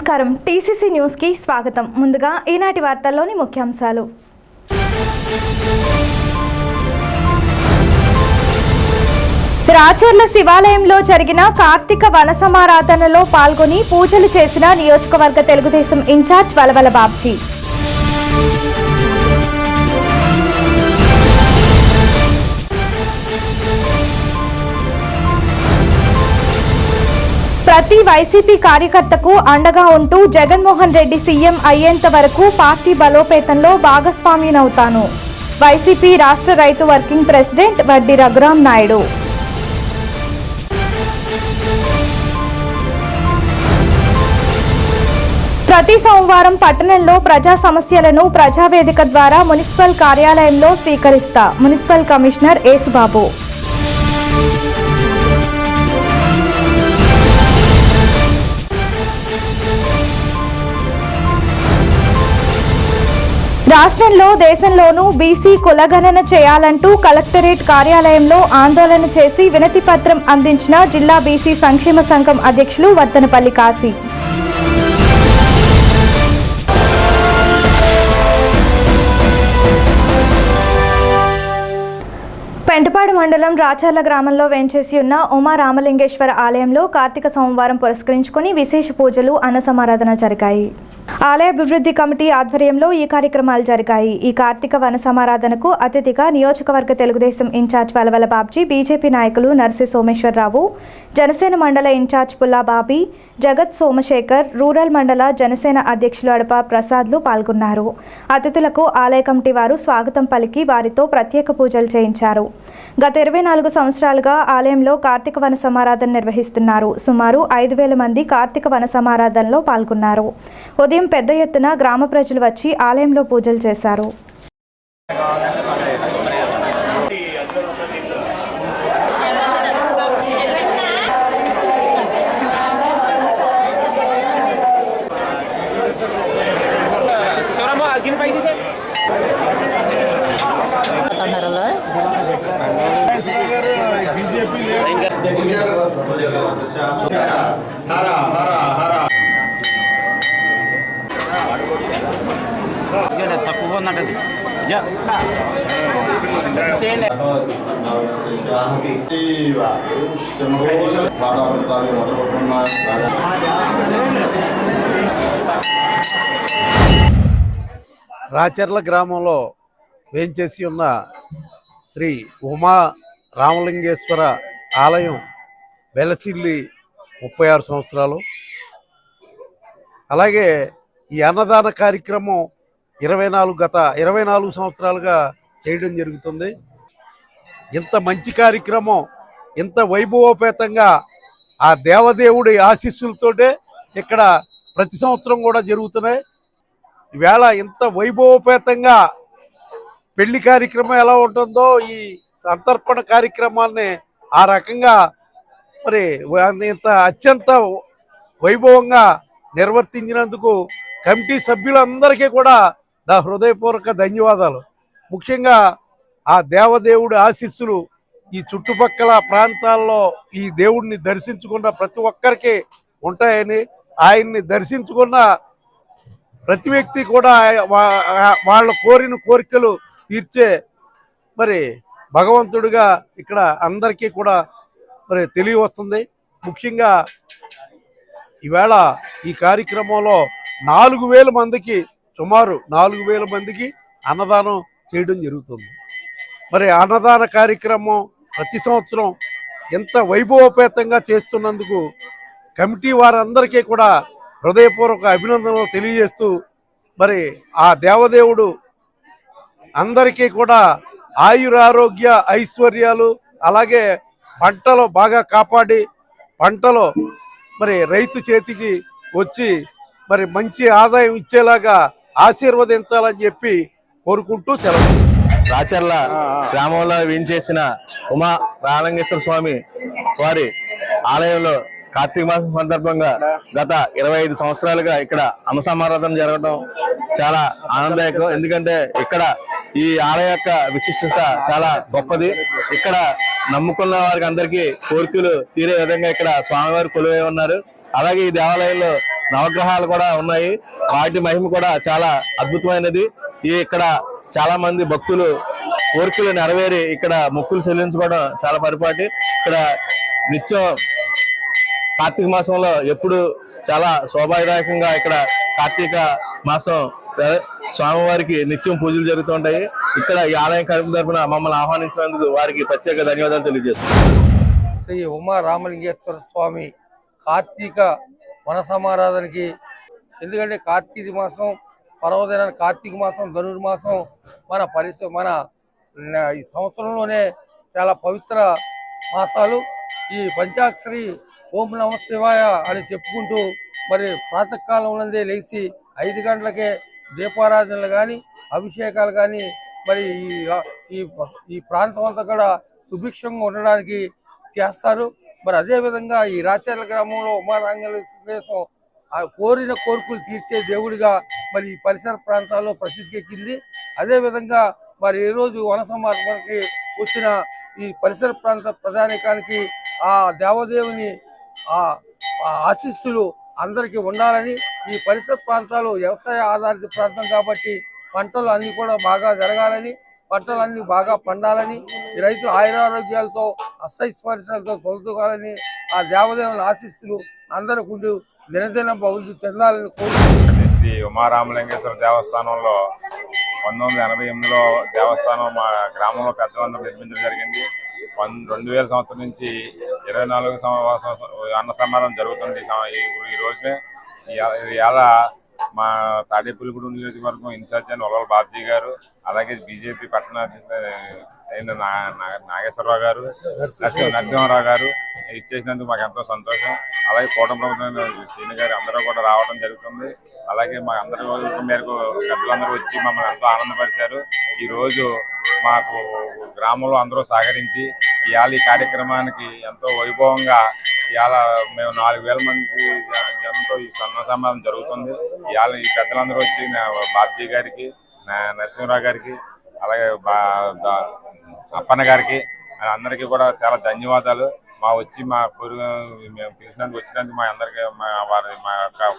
నమస్కారం TCC news కి స్వాగతం. ముందుగా ఈనాటి వార్తల్లోని ముఖ్యాంశాలు. రాచర్ల శివాలయంలో జరిగిన కార్తీక వన సమారాధనలో పాల్గొని పూజలు చేసిన నియోజకవర్గ తెలుగుదేశం ఇన్ఛార్జ్ వలవల బాబ్జీ. ప్రతి వైసీపీ కార్యకర్తకు అండగా ఉంటూ జగన్మోహన్ రెడ్డి సీఎం అయ్యేంత వరకు పార్టీ బలోపేతంలో భాగస్వామ్యనవుతాను. వైసీపీ రాష్ట్ర రైతు వర్కింగ్ ప్రెసిడెంట్ వడ్డి రఘురాం నాయుడు. ప్రతి సోమవారం పట్టణంలో ప్రజా సమస్యలను ప్రజావేదిక ద్వారా మున్సిపల్ కార్యాలయంలో స్వీకరిస్తా. Municipal commissioner Yesubabu. రాష్ట్రంలో దేశంలోనూ బీసీ కులగణన చేయాలంటూ కలెక్టరేట్ కార్యాలయంలో ఆందోళన చేసి వినతి పత్రం అందించిన జిల్లా బీసీ సంక్షేమ సంఘం అధ్యక్షులు వర్తనపల్లి కాశీ. పెంటపాడు మండలం రాచర్ల గ్రామంలో వేంచేసి ఉన్న ఉమా రామలింగేశ్వర ఆలయంలో కార్తీక సోమవారం పురస్కరించుకుని విశేష పూజలు అన్న సమారాధన జరిగాయి. ఆలయ అభివృద్ధి కమిటీ ఆధ్వర్యంలో ఈ కార్యక్రమాలు జరిగాయి. ఈ కార్తీక వన సమారాధనకు అతిథిగా నియోజకవర్గ తెలుగుదేశం ఇన్ఛార్జ్ వలవల బాబ్జీ, బీజేపీ నాయకులు నర్సి సోమేశ్వరరావు, జనసేన మండల ఇన్ఛార్జ్ పుల్లా బాబీ, జగత్ సోమశేఖర్, రూరల్ మండల జనసేన అధ్యక్షులు అడప ప్రసాద్లు పాల్గొన్నారు. అతిథులకు ఆలయ కమిటీ వారు స్వాగతం పలికి వారితో ప్రత్యేక పూజలు చేయించారు. గత 24 సంవత్సరాలుగా ఆలయంలో కార్తీక వన సమారాధన నిర్వహిస్తున్నారు. సుమారు 5,000 మంది కార్తీక వన సమారాధనలో పాల్గొన్నారు. ఉదయం పెద్ద ఎత్తున గ్రామ ప్రజలు వచ్చి ఆలయంలో పూజలు చేశారు. తక్కువ ఉందంటది. రాచర్ల గ్రామంలో వేంచేసి ఉన్న శ్రీ ఉమా రామలింగేశ్వర ఆలయం వెలసిల్లి 36 సంవత్సరాలు. అలాగే ఈ అన్నదాన కార్యక్రమం గత 24 సంవత్సరాలుగా చేయడం జరుగుతుంది. ఇంత మంచి కార్యక్రమం ఇంత వైభవోపేతంగా ఆ దేవదేవుడి ఆశీస్సులతోటే ఇక్కడ ప్రతి సంవత్సరం కూడా జరుగుతున్నాయి. ఈవేళ ఇంత వైభవోపేతంగా పెళ్లి కార్యక్రమం ఎలా ఉంటుందో ఈ సంతర్పణ కార్యక్రమాన్ని ఆ రకంగా మరి ఇంత అత్యంత వైభవంగా నిర్వర్తించినందుకు కమిటీ సభ్యులందరికీ కూడా నా హృదయపూర్వక ధన్యవాదాలు. ముఖ్యంగా ఆ దేవదేవుడి ఆశీస్సులు ఈ చుట్టుపక్కల ప్రాంతాల్లో ఈ దేవుడిని దర్శించుకున్న ప్రతి ఒక్కరికి ఉంటాయని, ఆయన్ని దర్శించుకున్న ప్రతి వ్యక్తి కూడా వాళ్ళ కోరిన కోరికలు తీర్చే మరి భగవంతుడిగా ఇక్కడ అందరికీ కూడా మరి తెలియవస్తుంది. ముఖ్యంగా ఈవేళ ఈ కార్యక్రమంలో 4,000 మందికి సుమారు 4,000 మందికి అన్నదానం చేయడం జరుగుతుంది. మరి అన్నదాన కార్యక్రమం ప్రతి సంవత్సరం ఎంత వైభవోపేతంగా చేస్తున్నందుకు కమిటీ వారందరికీ కూడా హృదయపూర్వక అభినందనలు తెలియజేస్తూ మరి ఆ దేవదేవుడు అందరికీ కూడా ఆయురారోగ్య ఐశ్వర్యాలు, అలాగే పంటలు బాగా కాపాడి పంటలు మరి రైతు చేతికి వచ్చి మరి మంచి ఆదాయం ఇచ్చేలాగా ఆశీర్వదించాలని చెప్పి కోరుకుంటూ సెలవు. రాచర్ల గ్రామంలో వేంచేసిన ఉమా రామలింగేశ్వర స్వామి వారి ఆలయంలో కార్తీక మాసం సందర్భంగా గత 25 సంవత్సరాలుగా ఇక్కడ అన్న సమారాధన జరగడం చాలా ఆనందదాయకం. ఎందుకంటే ఇక్కడ ఈ ఆలయ యొక్క విశిష్టత చాలా గొప్పది. ఇక్కడ నమ్ముకున్న వారికి అందరికీ కోరికలు తీరే విధంగా ఇక్కడ స్వామివారు కొలువై ఉన్నారు. అలాగే ఈ దేవాలయంలో నవగ్రహాలు కూడా ఉన్నాయి. వాటి మహిమ కూడా చాలా అద్భుతమైనది. ఇక్కడ చాలా మంది భక్తులు కోరికలు నెరవేరి ఇక్కడ మొక్కులు చెల్లించుకోవడం చాలా పరిపాటి. ఇక్కడ నిత్యం కార్తీక మాసంలో ఎప్పుడు చాలా శోభాదాయకంగా ఇక్కడ కార్తీక మాసం స్వామివారికి నిత్యం పూజలు జరుగుతుంటాయి. ఇక్కడ ఈ ఆలయం కమిటీ తరపున మమ్మల్ని ఆహ్వానించినందుకు వారికి ప్రత్యేక ధన్యవాదాలు తెలియజేస్తున్నాం. శ్రీ ఉమా రామలింగేశ్వర స్వామి కార్తీక వన సమారాధనకి, ఎందుకంటే కార్తీక మాసం పర్వదినాన్ని కార్తీక మాసం ధనుర్మాసం మన ఈ సంవత్సరంలోనే చాలా పవిత్ర మాసాలు. ఈ పంచాక్షరి ఓం నమ శివాయ అని చెప్పుకుంటూ మరి ప్రాతకాలంలోనే లేచి 5 గంటలకే దీపారాధనలు కానీ అభిషేకాలు కానీ మరి ఈ ప్రాంతం అంతా కూడా సుభిక్షంగా ఉండడానికి చేస్తారు. మరి అదేవిధంగా ఈ రాచర్ల గ్రామంలో ఉమారాంగేశ్వర కోరిన కోరికలు తీర్చే దేవుడిగా మరి ఈ పరిసర ప్రాంతాల్లో ప్రసిద్ధికెక్కింది. అదేవిధంగా మరి ఈరోజు వన సమారాధనకి వచ్చిన ఈ పరిసర ప్రాంత ప్రజానీకానికి ఆ దేవదేవుని ఆశీస్సులు అందరికీ ఉండాలని, ఈ పరిసర ప్రాంతాలు వ్యవసాయ ఆధారిత ప్రాంతం కాబట్టి పంటలు అన్నీ కూడా బాగా జరగాలని, పంటలన్నీ బాగా పండాలని, ఈ రైతులు ఆయురారోగ్యాలతో అష్టైశ్వర్యాలతో తొలతూగాలని ఆ దేవదేవుని ఆశీస్సులు అందరికి ఉండి దినదిన అభివృద్ధి చెందాలని కోరుకుంటున్నాను. శ్రీ ఉమారామలింగేశ్వర దేవస్థానంలో 1988లో దేవస్థానం మా గ్రామంలో పెద్దలందరూ నిర్మించడం జరిగింది. 2000 సంవత్సరం నుంచి 24 అన్న సమారాధన జరుగుతుంది. ఈ రోజునే ఇవాళ మా తాడేపల్లిగూడెం నియోజకవర్గం ఇన్ఛార్జ్ అయిన ఒలవల బాబ్జీ గారు, అలాగే బీజేపీ పట్టణ అయిన నాగేశ్వరరావు గారు, నరసింహారావు గారు ఇచ్చేసినందుకు మాకు ఎంతో సంతోషం. అలాగే కూటమి ప్రభుత్వం శ్రీని గారు అందరూ కూడా రావడం జరుగుతుంది. అలాగే మా అందరి మేరకు పెద్దలందరూ వచ్చి మమ్మల్ని ఎంతో ఆనందపరిచారు. ఈరోజు మాకు గ్రామంలో అందరూ సహకరించి ఇవాళ ఈ కార్యక్రమానికి ఎంతో వైభవంగా ఇవాళ మేము 4000 మంది జనంతో ఈ సన్న సమావేశం జరుగుతుంది. ఇవాళ ఈ పెద్దలందరూ వచ్చి బాబ్జీ గారికి, నరసింహరావు గారికి, అలాగే అప్పన్న గారికి అందరికీ కూడా చాలా ధన్యవాదాలు. మా మేము పిలిచినందుకు వచ్చినందుకు మా అందరికి మా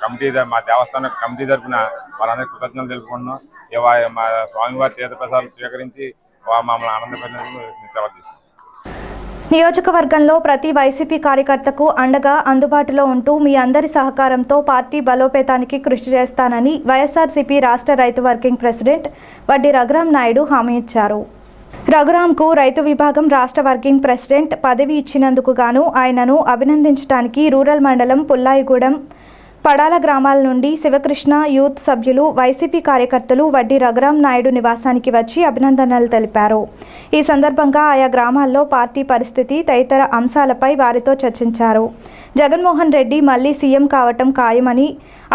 కమిటీ మా దేవస్థానం కమిటీ తరఫున వారందరికీ కృతజ్ఞతలు తెలుపుకుంటున్నాం. మా స్వామివారి తీర్థప్రసాదాలు స్వీకరించి మమ్మల్ని ఆనందపడినందుకు సెలవు తీసుకున్నాం. నియోజకవర్గంలో ప్రతి వైసీపీ కార్యకర్తకు అండగా అందుబాటులో ఉంటూ మీ అందరి సహకారంతో పార్టీ బలోపేతానికి కృషి చేస్తానని వైఎస్ఆర్సీపీ రాష్ట్ర రైతు వర్కింగ్ ప్రెసిడెంట్ వడ్డీ రఘురాం నాయుడు హామీ ఇచ్చారు. రఘురాంకు రైతు విభాగం రాష్ట్ర వర్కింగ్ ప్రెసిడెంట్ పదవి ఇచ్చినందుకు గాను ఆయనను అభినందించడానికి రూరల్ మండలం పుల్లాయిగూడెం పడాల గ్రామాల నుండి శివకృష్ణ యూత్ సభ్యులు వైసీపీ కార్యకర్తలు వడ్డీ రఘురాం నాయుడు నివాసానికి వచ్చి అభినందనలు తెలిపారు. ఈ సందర్భంగా ఆయా గ్రామాల్లో పార్టీ పరిస్థితి తదితర అంశాలపై వారితో చర్చించారు. జగన్మోహన్ రెడ్డి మళ్లీ సీఎం కావటం ఖాయమని,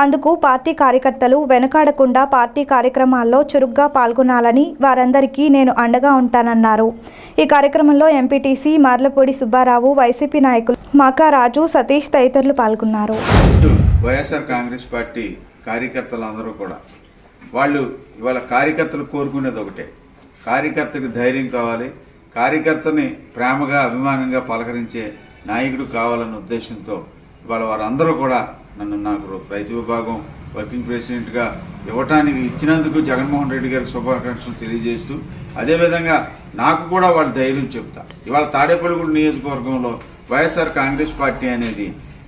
అందుకు పార్టీ కార్యకర్తలు వెనుకాడకుండా పార్టీ కార్యక్రమాల్లో చురుగ్గా పాల్గొనాలని, వారందరికీ నేను అండగా ఉంటానన్నారు. ఈ కార్యక్రమంలో ఎంపీటీసీ మార్లపూడి సుబ్బారావు, వైసీపీ నాయకులు మాకారాజు, సతీష్ తదితరులు పాల్గొన్నారు. వైఎస్ఆర్ కాంగ్రెస్ పార్టీ కార్యకర్తలందరూ కూడా ఇవాళ కార్యకర్తలు కోరుకునేది ఒకటే, కార్యకర్తకి ధైర్యం కావాలి, కార్యకర్తని ప్రేమగా అభిమానంగా పలకరించే నాయకుడు కావాలన్న ఉద్దేశంతో ఇవాళ వారందరూ కూడా నాకు రైతు విభాగం వర్కింగ్ ప్రెసిడెంట్గా ఇచ్చినందుకు జగన్మోహన్ రెడ్డి గారికి శుభాకాంక్షలు తెలియజేస్తూ, అదేవిధంగా నాకు కూడా వాళ్ళు ధైర్యం చెప్తా. ఇవాళ తాడేపల్లిగూడెం నియోజకవర్గంలో వైఎస్ఆర్ కాంగ్రెస్ పార్టీ అనేది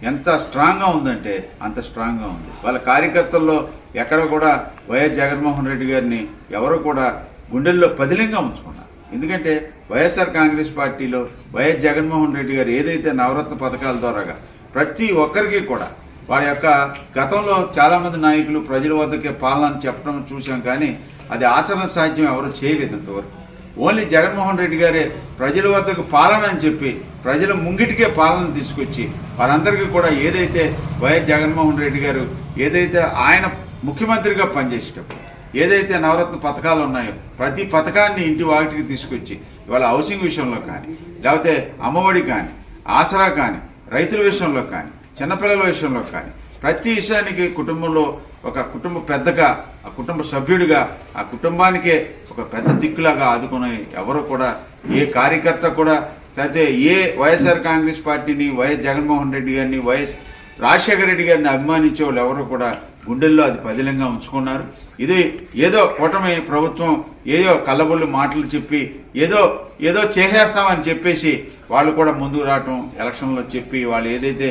ఎంత స్ట్రాంగ్గా ఉందంటే అంత స్ట్రాంగ్గా ఉంది. వాళ్ళ కార్యకర్తల్లో ఎక్కడ కూడా వైఎస్ జగన్మోహన్ రెడ్డి గారిని ఎవరు కూడా గుండెల్లో పదిలంగా ఉంచుకున్నారు. ఎందుకంటే వైఎస్ఆర్ కాంగ్రెస్ పార్టీలో వైఎస్ జగన్మోహన్ రెడ్డి గారు ఏదైతే నవరత్న పథకాల ద్వారాగా ప్రతి ఒక్కరికి కూడా వారి యొక్క గతంలో చాలామంది నాయకులు ప్రజల వద్దకే పాలన చెప్పడం చూసాం, కానీ అది ఆచరణ సాధ్యం ఎవరు చేయలేదు ఇంతవరకు. ఓన్లీ జగన్మోహన్ రెడ్డి గారే ప్రజల వద్దకు పాలన అని చెప్పి ప్రజల ముంగిటికే పాలన తీసుకొచ్చి వారందరికీ కూడా ఏదైతే వైఎస్ జగన్మోహన్ రెడ్డి గారు ఏదైతే ఆయన ముఖ్యమంత్రిగా పనిచేసేటప్పుడు ఏదైతే నవరత్న పథకాలు ఉన్నాయో ప్రతి పథకాన్ని ఇంటి వాటికి తీసుకొచ్చి ఇవాళ హౌసింగ్ విషయంలో కానీ, లేకపోతే అమ్మఒడి కానీ, ఆసరా కానీ, రైతుల విషయంలో కానీ, చిన్నపిల్లల విషయంలో కానీ ప్రతి విషయానికి కుటుంబంలో ఒక కుటుంబ పెద్దగా, ఆ కుటుంబ సభ్యుడిగా, ఆ కుటుంబానికే ఒక పెద్ద దిక్కులాగా ఆదుకునే ఎవరు కూడా ఏ కార్యకర్త కూడా, అయితే ఏ వైఎస్ఆర్ కాంగ్రెస్ పార్టీని, వైఎస్ జగన్మోహన్ రెడ్డి గారిని, వైఎస్ రాజశేఖర రెడ్డి గారిని అభిమానించే వాళ్ళు ఎవరు కూడా గుండెల్లో అది పదిలంగా ఉంచుకున్నారు. ఇది ఏదో కూటమి ప్రభుత్వం ఏదో కళ్ళబొల్లు మాటలు చెప్పి ఏదో చేసేస్తామని చెప్పేసి వాళ్ళు కూడా ముందుకు రావటం, ఎలక్షన్లో చెప్పి వాళ్ళు ఏదైతే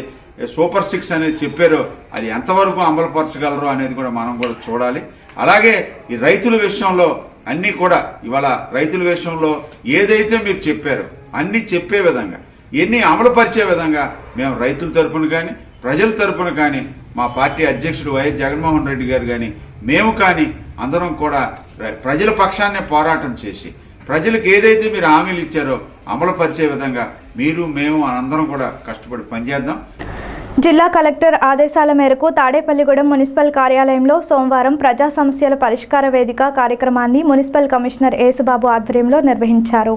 సూపర్ 6 అనేది చెప్పారో అది ఎంతవరకు అమలుపరచగలరో అనేది కూడా మనం కూడా చూడాలి. అలాగే ఈ రైతుల విషయంలో అన్నీ కూడా ఇవాళ రైతుల విషయంలో ఏదైతే మీరు చెప్పారో అన్నీ చెప్పే విధంగా ఎన్ని అమలుపరిచే విధంగా మేము రైతుల తరపున కానీ ప్రజల తరపున కానీ మా పార్టీ అధ్యక్షుడు వైఎస్ జగన్మోహన్ రెడ్డి గారు కానీ మేము కానీ అందరం కూడా ప్రజల పక్షాన్నే పోరాటం చేసి ప్రజలకు ఏదైతే మీరు హామీలు ఇచ్చారో అమలుపరిచే విధంగా మీరు మేము అందరం కూడా కష్టపడి పనిచేద్దాం. జిల్లా కలెక్టర్ ఆదేశాల మేరకు తాడేపల్లిగూడెం మున్సిపల్ కార్యాలయంలో సోమవారం ప్రజా సమస్యల పరిష్కార వేదిక కార్యక్రమాన్ని మున్సిపల్ కమిషనర్ యేసుబాబు ఆధ్వర్యంలో నిర్వహించారు.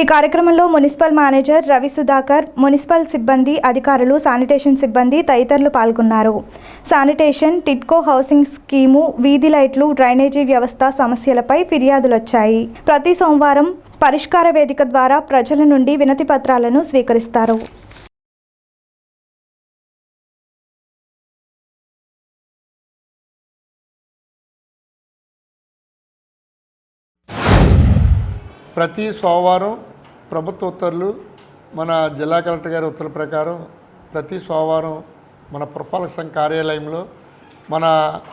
ఈ కార్యక్రమంలో municipal manager Ravi Sudhakar, municipal సిబ్బంది, అధికారులు, శానిటేషన్ సిబ్బంది తదితరులు పాల్గొన్నారు. శానిటేషన్, టిడ్కో హౌసింగ్ స్కీము, వీధి లైట్లు, డ్రైనేజీ వ్యవస్థ సమస్యలపై ఫిర్యాదులొచ్చాయి. ప్రతి సోమవారం పరిష్కార వేదిక ద్వారా ప్రజల నుండి వినతి పత్రాలను స్వీకరిస్తారు. ప్రతి సోమవారం ప్రభుత్వ ఉత్తర్వులు, మన జిల్లా కలెక్టర్ గారి ఉత్తర్వుల ప్రకారం ప్రతి సోమవారం మన పురపాలక సంఘ కార్యాలయంలో మన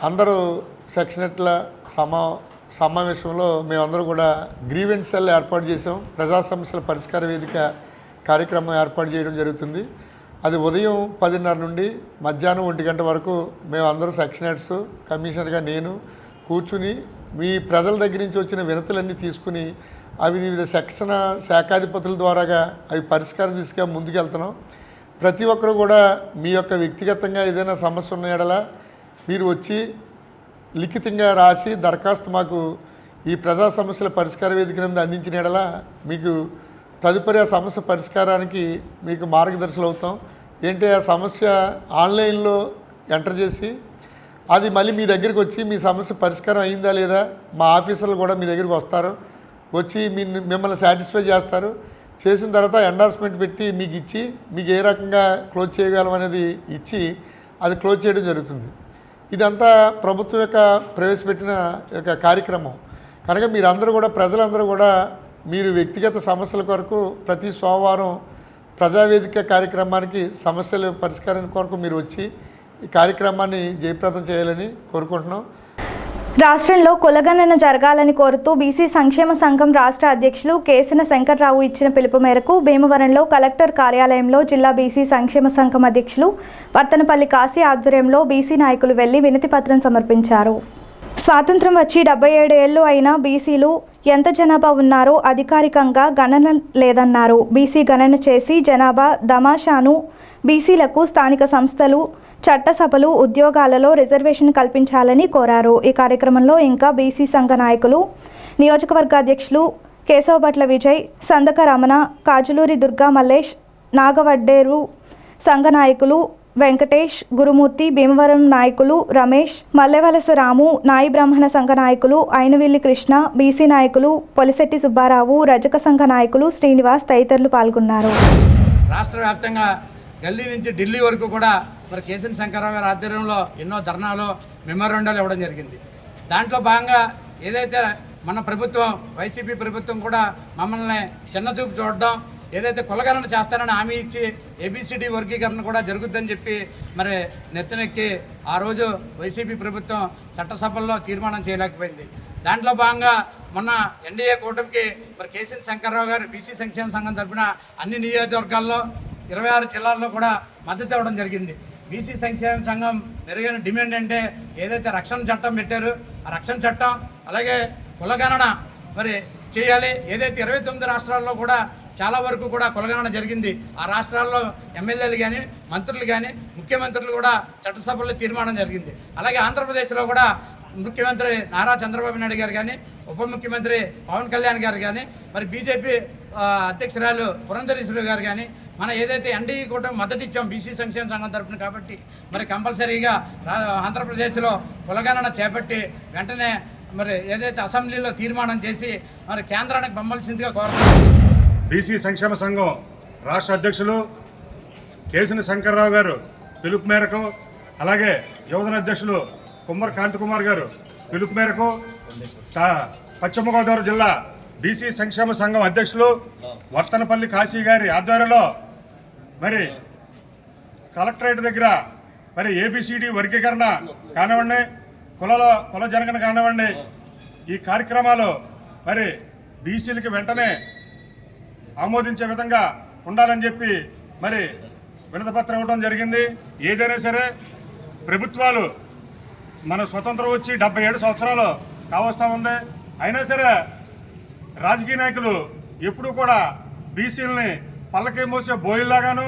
అందరూ సెక్షనెట్ల సమావేశంలో మేమందరూ కూడా గ్రీవెన్స్ సెల్ ఏర్పాటు చేసాం. ప్రజా సమస్యల పరిష్కార వేదిక కార్యక్రమం ఏర్పాటు చేయడం జరుగుతుంది. అది ఉదయం 10:30 నుండి మధ్యాహ్నం 1 గంట వరకు మేమందరూ సెక్షనెట్స్, కమిషనర్గా నేను కూర్చుని మీ ప్రజల దగ్గర నుంచి వచ్చిన వినతులన్నీ తీసుకుని అవి వివిధ శాఖాధిపతుల ద్వారాగా అవి పరిష్కారం తీసుకు ముందుకెళ్తున్నాం. ప్రతి ఒక్కరు కూడా మీ యొక్క వ్యక్తిగతంగా ఏదైనా సమస్య ఉన్న యెడల మీరు వచ్చి లిఖితంగా రాసి దరఖాస్తు మాకు ఈ ప్రజా సమస్యల పరిష్కార వేదిక నుండి అందించిన యెడల మీకు తదుపరి ఆ సమస్య పరిష్కారానికి మీకు మార్గదర్శనం అవుతాం. ఏంటి ఆ సమస్య ఆన్లైన్లో ఎంటర్ చేసి అది మళ్ళీ మీ దగ్గరికి వచ్చి మీ సమస్య పరిష్కారం అయిందా లేదా మా ఆఫీసర్లు కూడా మీ దగ్గరికి వస్తారు, వచ్చి మిమ్మల్ని సాటిస్ఫై చేస్తారు. చేసిన తర్వాత ఎండార్స్మెంట్ పెట్టి మీకు ఇచ్చి మీకు ఏ రకంగా క్లోజ్ చేయగలం అనేది ఇచ్చి అది క్లోజ్ చేయడం జరుగుతుంది. ఇదంతా ప్రభుత్వం యొక్క ప్రవేశపెట్టిన యొక్క కార్యక్రమం కనుక మీరందరూ కూడా ప్రజలందరూ కూడా మీరు వ్యక్తిగత సమస్యల కొరకు ప్రతి సోమవారం ప్రజావేదిక కార్యక్రమానికి సమస్యల పరిష్కారం కొరకు మీరు వచ్చి ఈ కార్యక్రమాన్ని జయప్రదం చేయాలని కోరుకుంటున్నాం. రాష్ట్రంలో కులగణన జరగాలని కోరుతూ బీసీ సంక్షేమ సంఘం రాష్ట్ర అధ్యక్షులు కేసిన శంకర్రావు ఇచ్చిన పిలుపు మేరకు భీమవరంలో కలెక్టర్ కార్యాలయంలో జిల్లా బీసీ సంక్షేమ సంఘం అధ్యక్షులు వర్తనపల్లి కాశీ ఆధ్వర్యంలో బీసీ నాయకులు వెళ్లి వినతి పత్రం సమర్పించారు. స్వాతంత్రం వచ్చి 77 ఏళ్లు అయినా బీసీలు ఎంత జనాభా ఉన్నారో అధికారికంగా గణన లేదన్నారు. బీసీ గణన చేసి జనాభా దమాషాను బీసీలకు స్థానిక సంస్థలు, చట్టసభలు, ఉద్యోగాలలో రిజర్వేషన్ కల్పించాలని కోరారు. ఈ కార్యక్రమంలో ఇంకా బీసీ సంఘ నాయకులు, నియోజకవర్గ అధ్యక్షులు కేశవభట్ల విజయ్, సందక రమణ, కాజులూరి దుర్గా మల్లేష్, నాగవడ్డేరు సంఘ నాయకులు వెంకటేష్, గురుమూర్తి, భీమవరం నాయకులు రమేష్, మల్లెవలస రాము, నాయి బ్రాహ్మణ సంఘ నాయకులు అయినవిల్లి కృష్ణ, బీసీ నాయకులు పొలిశెట్టి సుబ్బారావు, రజక సంఘ నాయకులు శ్రీనివాస్ తదితరులు పాల్గొన్నారు. రాష్ట్ర వ్యాప్తంగా ఢిల్లీ నుంచి ఢిల్లీ వరకు కూడా మరి కేసీఎన్ శంకర్రావు గారి ఆధ్వర్యంలో ఎన్నో ధర్నాలు, మెమోరాండాలు ఇవ్వడం జరిగింది. దాంట్లో భాగంగా ఏదైతే మన ప్రభుత్వం వైసీపీ ప్రభుత్వం కూడా మమ్మల్ని చిన్నచూపు చూడడం, ఏదైతే కులగణన చేస్తానని హామీ ఇచ్చి ఏబిసిడి వర్గీకరణ కూడా జరుగుతుందని చెప్పి మరి నెత్తనెక్కి ఆ రోజు వైసీపీ ప్రభుత్వం చట్టసభల్లో తీర్మానం చేయలేకపోయింది. దాంట్లో భాగంగా మొన్న ఎన్డీఏ కూటమికి మరి కేసీఎన్ శంకర్రావు గారు బీసీ సంక్షేమ సంఘం తరఫున అన్ని నియోజకవర్గాల్లో 26 జిల్లాల్లో కూడా మద్దతు ఇవ్వడం జరిగింది. బీసీ సంక్షేమ సంఘం మెరుగైన డిమాండ్ అంటే ఏదైతే రక్షణ చట్టం పెట్టారో ఆ రక్షణ చట్టం, అలాగే కులగణన మరి చేయాలి. ఏదైతే 29 రాష్ట్రాల్లో కూడా చాలా వరకు కూడా కులగణన జరిగింది. ఆ రాష్ట్రాల్లో ఎమ్మెల్యేలు కానీ, మంత్రులు కానీ, ముఖ్యమంత్రులు కూడా చట్టసభల్లో తీర్మానం జరిగింది. అలాగే ఆంధ్రప్రదేశ్లో కూడా ముఖ్యమంత్రి నారా చంద్రబాబు నాయుడు గారు కానీ, ఉప ముఖ్యమంత్రి పవన్ కళ్యాణ్ గారు కానీ, మరి బీజేపీ అధ్యక్షురాలు పురంధరేశ్వరి గారు కానీ మన ఏదైతే ఎన్డీఏ కూటమి మద్దతు ఇచ్చాం బీసీ సంక్షేమ సంఘం తరఫున, కాబట్టి మరి కంపల్సరీగా ఆంధ్రప్రదేశ్లో కులగణన చేపట్టి వెంటనే మరి ఏదైతే అసెంబ్లీలో తీర్మానం చేసి మరి కేంద్రానికి పంపాల్సిందిగా కోరుతున్నాం. బీసీ సంక్షేమ సంఘం రాష్ట్ర అధ్యక్షులు కేసీఎన్ శంకర్రావు గారు పిలుపు మేరకు, అలాగే యువజన అధ్యక్షులు కుమ్మర్ కాంతికుమార్ గారు పిలుపు మేరకు పశ్చిమ గోదావరి జిల్లా బీసీ సంక్షేమ సంఘం అధ్యక్షులు వర్తనపల్లి కాశీ గారి ఆధ్వర్యంలో మరి కలెక్టరేట్ దగ్గర మరి ఏబిసిడి వర్గీకరణ కానివ్వండి, కుల జనగణన కానివ్వండి, ఈ కార్యక్రమాలు మరి బీసీలకి వెంటనే ఆమోదించే విధంగా ఉండాలని చెప్పి మరి వినతిపత్రం ఇవ్వడం జరిగింది. ఏదైనా సరే ప్రభుత్వాలు మన స్వతంత్రం వచ్చి 77 సంవత్సరాలు కావస్తూ ఉంది. అయినా సరే రాజకీయ నాయకులు ఎప్పుడూ కూడా బీసీలని పల్లకి మోసే బోయిల్లాగాను,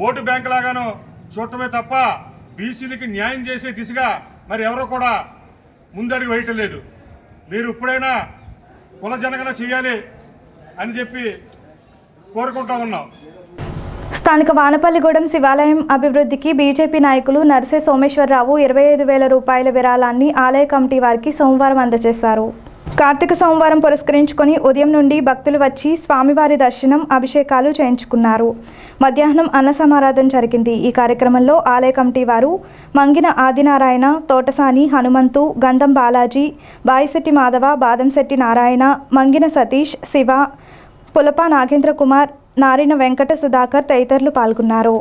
ఓటు బ్యాంకు లాగాను చూడటమే తప్ప బీసీలకి న్యాయం చేసే దిశగా మరి ఎవరు కూడా ముందడుగు వేయటం లేదు. మీరు ఇప్పుడైనా కుల జనగణన చేయాలి అని చెప్పి కోరుకుంటా ఉన్నాం. స్థానిక వానపల్లిగూడెం శివాలయం అభివృద్ధికి బీజేపీ నాయకులు నర్సే సోమేశ్వరరావు 25,000 రూపాయల విరాళాన్ని ఆలయ కమిటీ వారికి సోమవారం అందజేశారు. కార్తీక సోమవారం పురస్కరించుకొని ఉదయం నుండి భక్తులు వచ్చి స్వామివారి దర్శనం, అభిషేకాలు చేయించుకున్నారు. మధ్యాహ్నం అన్న సమారాధన జరిగింది. ఈ కార్యక్రమంలో ఆలయ కమిటీ వారు మంగిన ఆదినారాయణ, తోటసాని హనుమంతు, గంధం బాలాజీ, బాయిశెట్టి మాధవ, బాదంశెట్టి నారాయణ, మంగిన సతీష్, శివ, పులప నాగేంద్ర కుమార్, నారిన వెంకట సుధాకర్ తదితరులు పాల్గొన్నారు.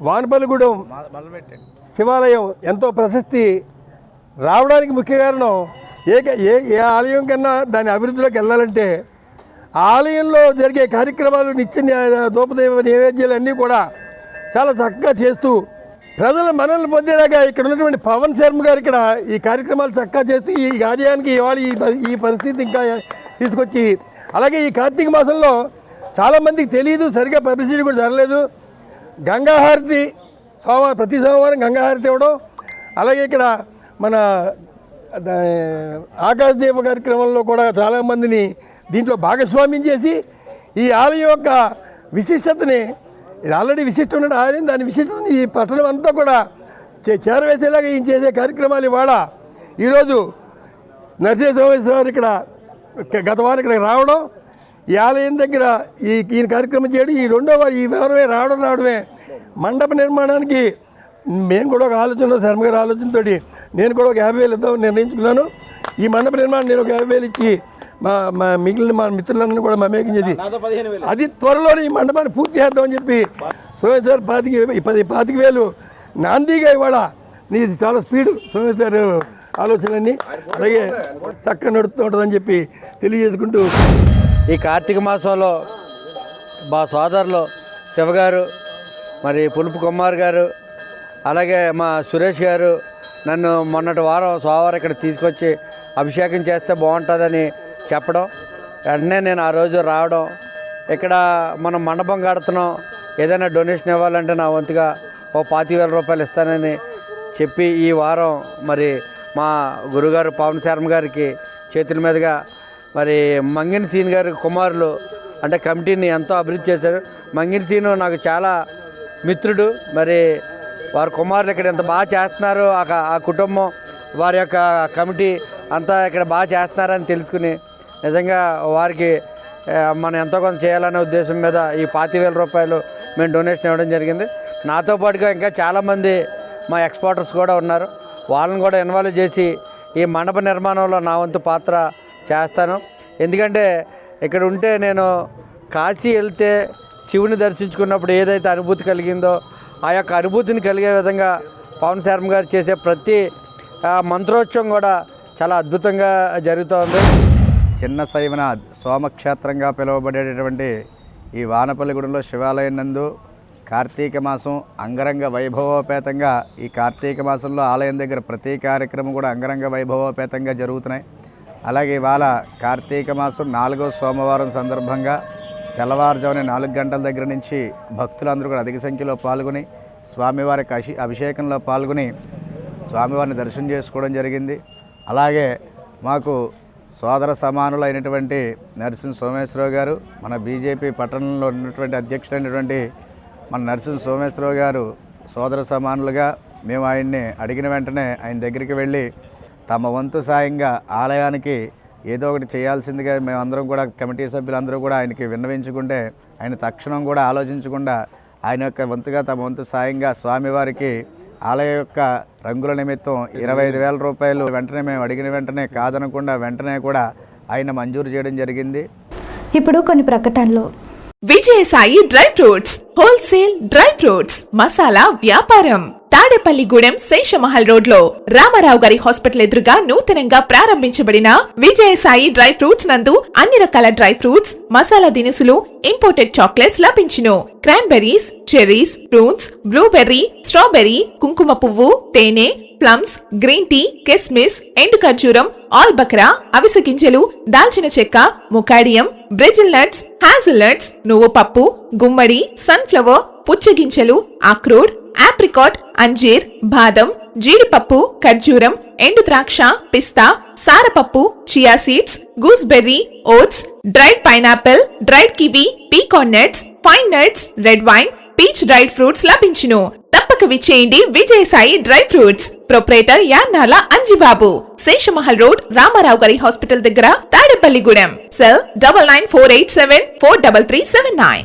వానపల్లిగూడెం శివాలయం ఎంతో ప్రశస్తి రావడానికి ముఖ్య కారణం ఏ ఆలయం కన్నా దాని అభివృద్ధిలోకి వెళ్ళాలంటే ఆలయంలో జరిగే కార్యక్రమాలు, నిత్య దూపదైవ నైవేద్యాలు అన్నీ కూడా చాలా చక్కగా చేస్తూ ప్రజల మనల్ని పొందేలాగా ఇక్కడ ఉన్నటువంటి పవన్ శర్మ గారు ఇక్కడ ఈ కార్యక్రమాలు చక్కగా చేస్తూ ఈ కార్యానికి ఇవాళ ఈ పరిస్థితి ఇంకా తీసుకొచ్చి, అలాగే ఈ కార్తీక మాసంలో చాలామందికి తెలియదు, సరిగ్గా పబ్లిసిటీ కూడా జరగలేదు. గంగాహారతి ప్రతి సోమవారం గంగాహారతి ఇవ్వడం, అలాగే ఇక్కడ మన ఆకాశదీప కార్యక్రమంలో కూడా చాలామందిని దీంట్లో భాగస్వామ్యం చేసి ఈ ఆలయం యొక్క విశిష్టతని, ఇది ఆల్రెడీ విశిష్ట ఉన్న ఆలయం, దాని విశిష్టతని ఈ పట్టణం అంతా కూడా చేరవేసేలాగా ఈయన చేసే కార్యక్రమాలు ఇవాళ ఈరోజు నర్సే సోమేశ్వర ఇక్కడ గత వారం ఇక్కడ రావడం, ఈ ఆలయం దగ్గర ఈయన కార్యక్రమం చేయడం, ఈ రెండో వారు ఈ వారమే రావడమే మండప నిర్మాణానికి మేము కూడా ఒక ఆలోచన, శర్మ గారి ఆలోచనతో నేను కూడా ఒక 50,000 ఇద్దామని నిర్ణయించుకున్నాను. ఈ మండప నిర్మాణం నేను ఒక 50,000 ఇచ్చి మా మిగిలిన మా మిత్రులందరినీ కూడా మమేకం చేసి అది త్వరలోనే ఈ మండపాన్ని పూర్తి చేద్దామని చెప్పి సోమేశ్వర్ 25,000 నాందీగా ఇవాళ నీది చాలా స్పీడు సోమేశ్వర్ ఆలోచనలన్నీ అలాగే చక్కగా నడుస్తూ ఉంటుందని చెప్పి తెలియజేసుకుంటూ ఈ కార్తీక మాసంలో మా సోదరులు శివగారు, మరి పులుపు కుమార్ గారు, అలాగే మా సురేష్ గారు నన్ను మొన్నటి వారం సోమవారం ఇక్కడ తీసుకొచ్చి అభిషేకం చేస్తే బాగుంటుందని చెప్పడం, వెంటనే నేను ఆ రోజు రావడం, ఇక్కడ మనం మండపం కడుతున్నాం, ఏదైనా డొనేషన్ ఇవ్వాలంటే నా వంతుగా ఓ 25,000 రూపాయలు ఇస్తానని చెప్పి ఈ వారం మరి మా గురుగారు పవన్ శర్మ గారికి చేతుల మీదుగా మరి మంగిన సీన్ గారి కుమారులు అంటే కమిటీని ఎంతో అభివృద్ధి చేశారు. మంగిన సీను నాకు చాలా మిత్రుడు, మరి వారి కుమారులు ఇక్కడ ఎంత బాగా చేస్తున్నారు, ఆ కుటుంబం వారి యొక్క కమిటీ అంతా ఇక్కడ బాగా చేస్తున్నారని తెలుసుకుని నిజంగా వారికి మనం ఎంతో కొంత చేయాలనే ఉద్దేశం మీద ఈ 25,000 రూపాయలు మేము డొనేషన్ ఇవ్వడం జరిగింది. నాతో పాటుగా ఇంకా చాలామంది మా ఎక్స్పోర్టర్స్ కూడా ఉన్నారు, వాళ్ళని కూడా ఇన్వాల్వ్ చేసి ఈ మండప నిర్మాణంలో నా వంతు పాత్ర చేస్తాను. ఎందుకంటే ఇక్కడ ఉంటే నేను కాశీ వెళ్తే శివుని దర్శించుకున్నప్పుడు ఏదైతే అనుభూతి కలిగిందో ఆ యొక్క అనుభూతిని కలిగే విధంగా పవన్ శర్మ గారు చేసే ప్రతి మంత్రోత్సవం కూడా చాలా అద్భుతంగా జరుగుతోంది. చిన్న శైవన సోమక్షేత్రంగా పిలువబడేటటువంటి ఈ వానపల్లిగూడెంలో శివాలయం నందు కార్తీక మాసం అంగరంగ వైభవోపేతంగా, ఈ కార్తీక మాసంలో ఆలయం దగ్గర ప్రతి కార్యక్రమం కూడా అంగరంగ వైభవోపేతంగా జరుగుతున్నాయి. అలాగే ఇవాళ కార్తీక మాసం 4వ సోమవారం సందర్భంగా తెల్లవారుజామున 4 గంటల దగ్గర నుంచి భక్తులందరూ కూడా అధిక సంఖ్యలో పాల్గొని స్వామివారికి అభిషేకంలో పాల్గొని స్వామివారిని దర్శనం చేసుకోవడం జరిగింది. అలాగే మాకు సోదర సమానులైనటువంటి నరసింహ సోమేశ్వరరావు గారు, మన బీజేపీ పట్టణంలో ఉన్నటువంటి అధ్యక్షుడైనటువంటి మన నరసింహ సోమేశ్వరరావు గారు సోదర సమానులుగా మేము ఆయన్ని అడిగిన వెంటనే ఆయన దగ్గరికి వెళ్ళి తమ వంతు సాయంగా ఆలయానికి ఏదో ఒకటి చేయాల్సిందిగా మేమందరం కూడా కమిటీ సభ్యులందరూ కూడా ఆయనకి విన్నవించుకుంటే ఆయన తక్షణం కూడా ఆలోచించకుండా ఆయన యొక్క వంతుగా తమ వంతు సాయంగా స్వామివారికి ఆలయ యొక్క రంగుల నిమిత్తం 25,000 రూపాయలు వెంటనే మేము అడిగిన వెంటనే కాదనకుండా వెంటనే కూడా ఆయన మంజూరు చేయడం జరిగింది. ఇప్పుడు కొన్ని ప్రకటనలు. Vijayasai dry fruits wholesale dry fruits masala వ్యాపారం తాడేపల్లిగూడెం శేషమహల్ రోడ్ లో రామారావు గారి హాస్పిటల్ ఎదురుగా నూతనంగా ప్రారంభించబడిన విజయసాయి డ్రై ఫ్రూట్స్ నందు అన్ని రకాల డ్రై ఫ్రూట్స్ మసాలా దినుసులు ఇంపోర్టెడ్ చాక్లెట్స్ లభించును. Cranberries, cherries, prunes, blueberry, strawberry, కుంకుమ పువ్వు, తేనె, ప్లమ్స్, గ్రీన్ టీ, కిస్మిస్, ఎండు ఖర్జూరం, ఆల్ బక్రా, అవిసె గింజలు, దాల్చిన చెక్క, ముకాడియం, బ్రెజిల్ నట్స్, హ్యాజిల్ నట్స్, నువ్వు పప్పు, గుమ్మడి, సన్ఫ్లవర్, పుచ్చగింజలు, అక్రోడ్, ఆప్రికాట్, అంజీర్, బాదం, జీడిపప్పు, ఖర్జూరం, ఎండు ద్రాక్ష, పిస్తా, సారపప్పు, chia seeds, gooseberry, oats, dried pineapple, dried kiwi, pecan nuts, pine nuts, red wine, peach dried fruits లభించును. తప్పక విచ్చేయండి Vijayasai dry fruits. Proprietor Yannala Anjibabu, Seshamahal road, Ramarao గారి హాస్పిటల్ దగ్గర, Tadepalligudem. Cell 9948743379.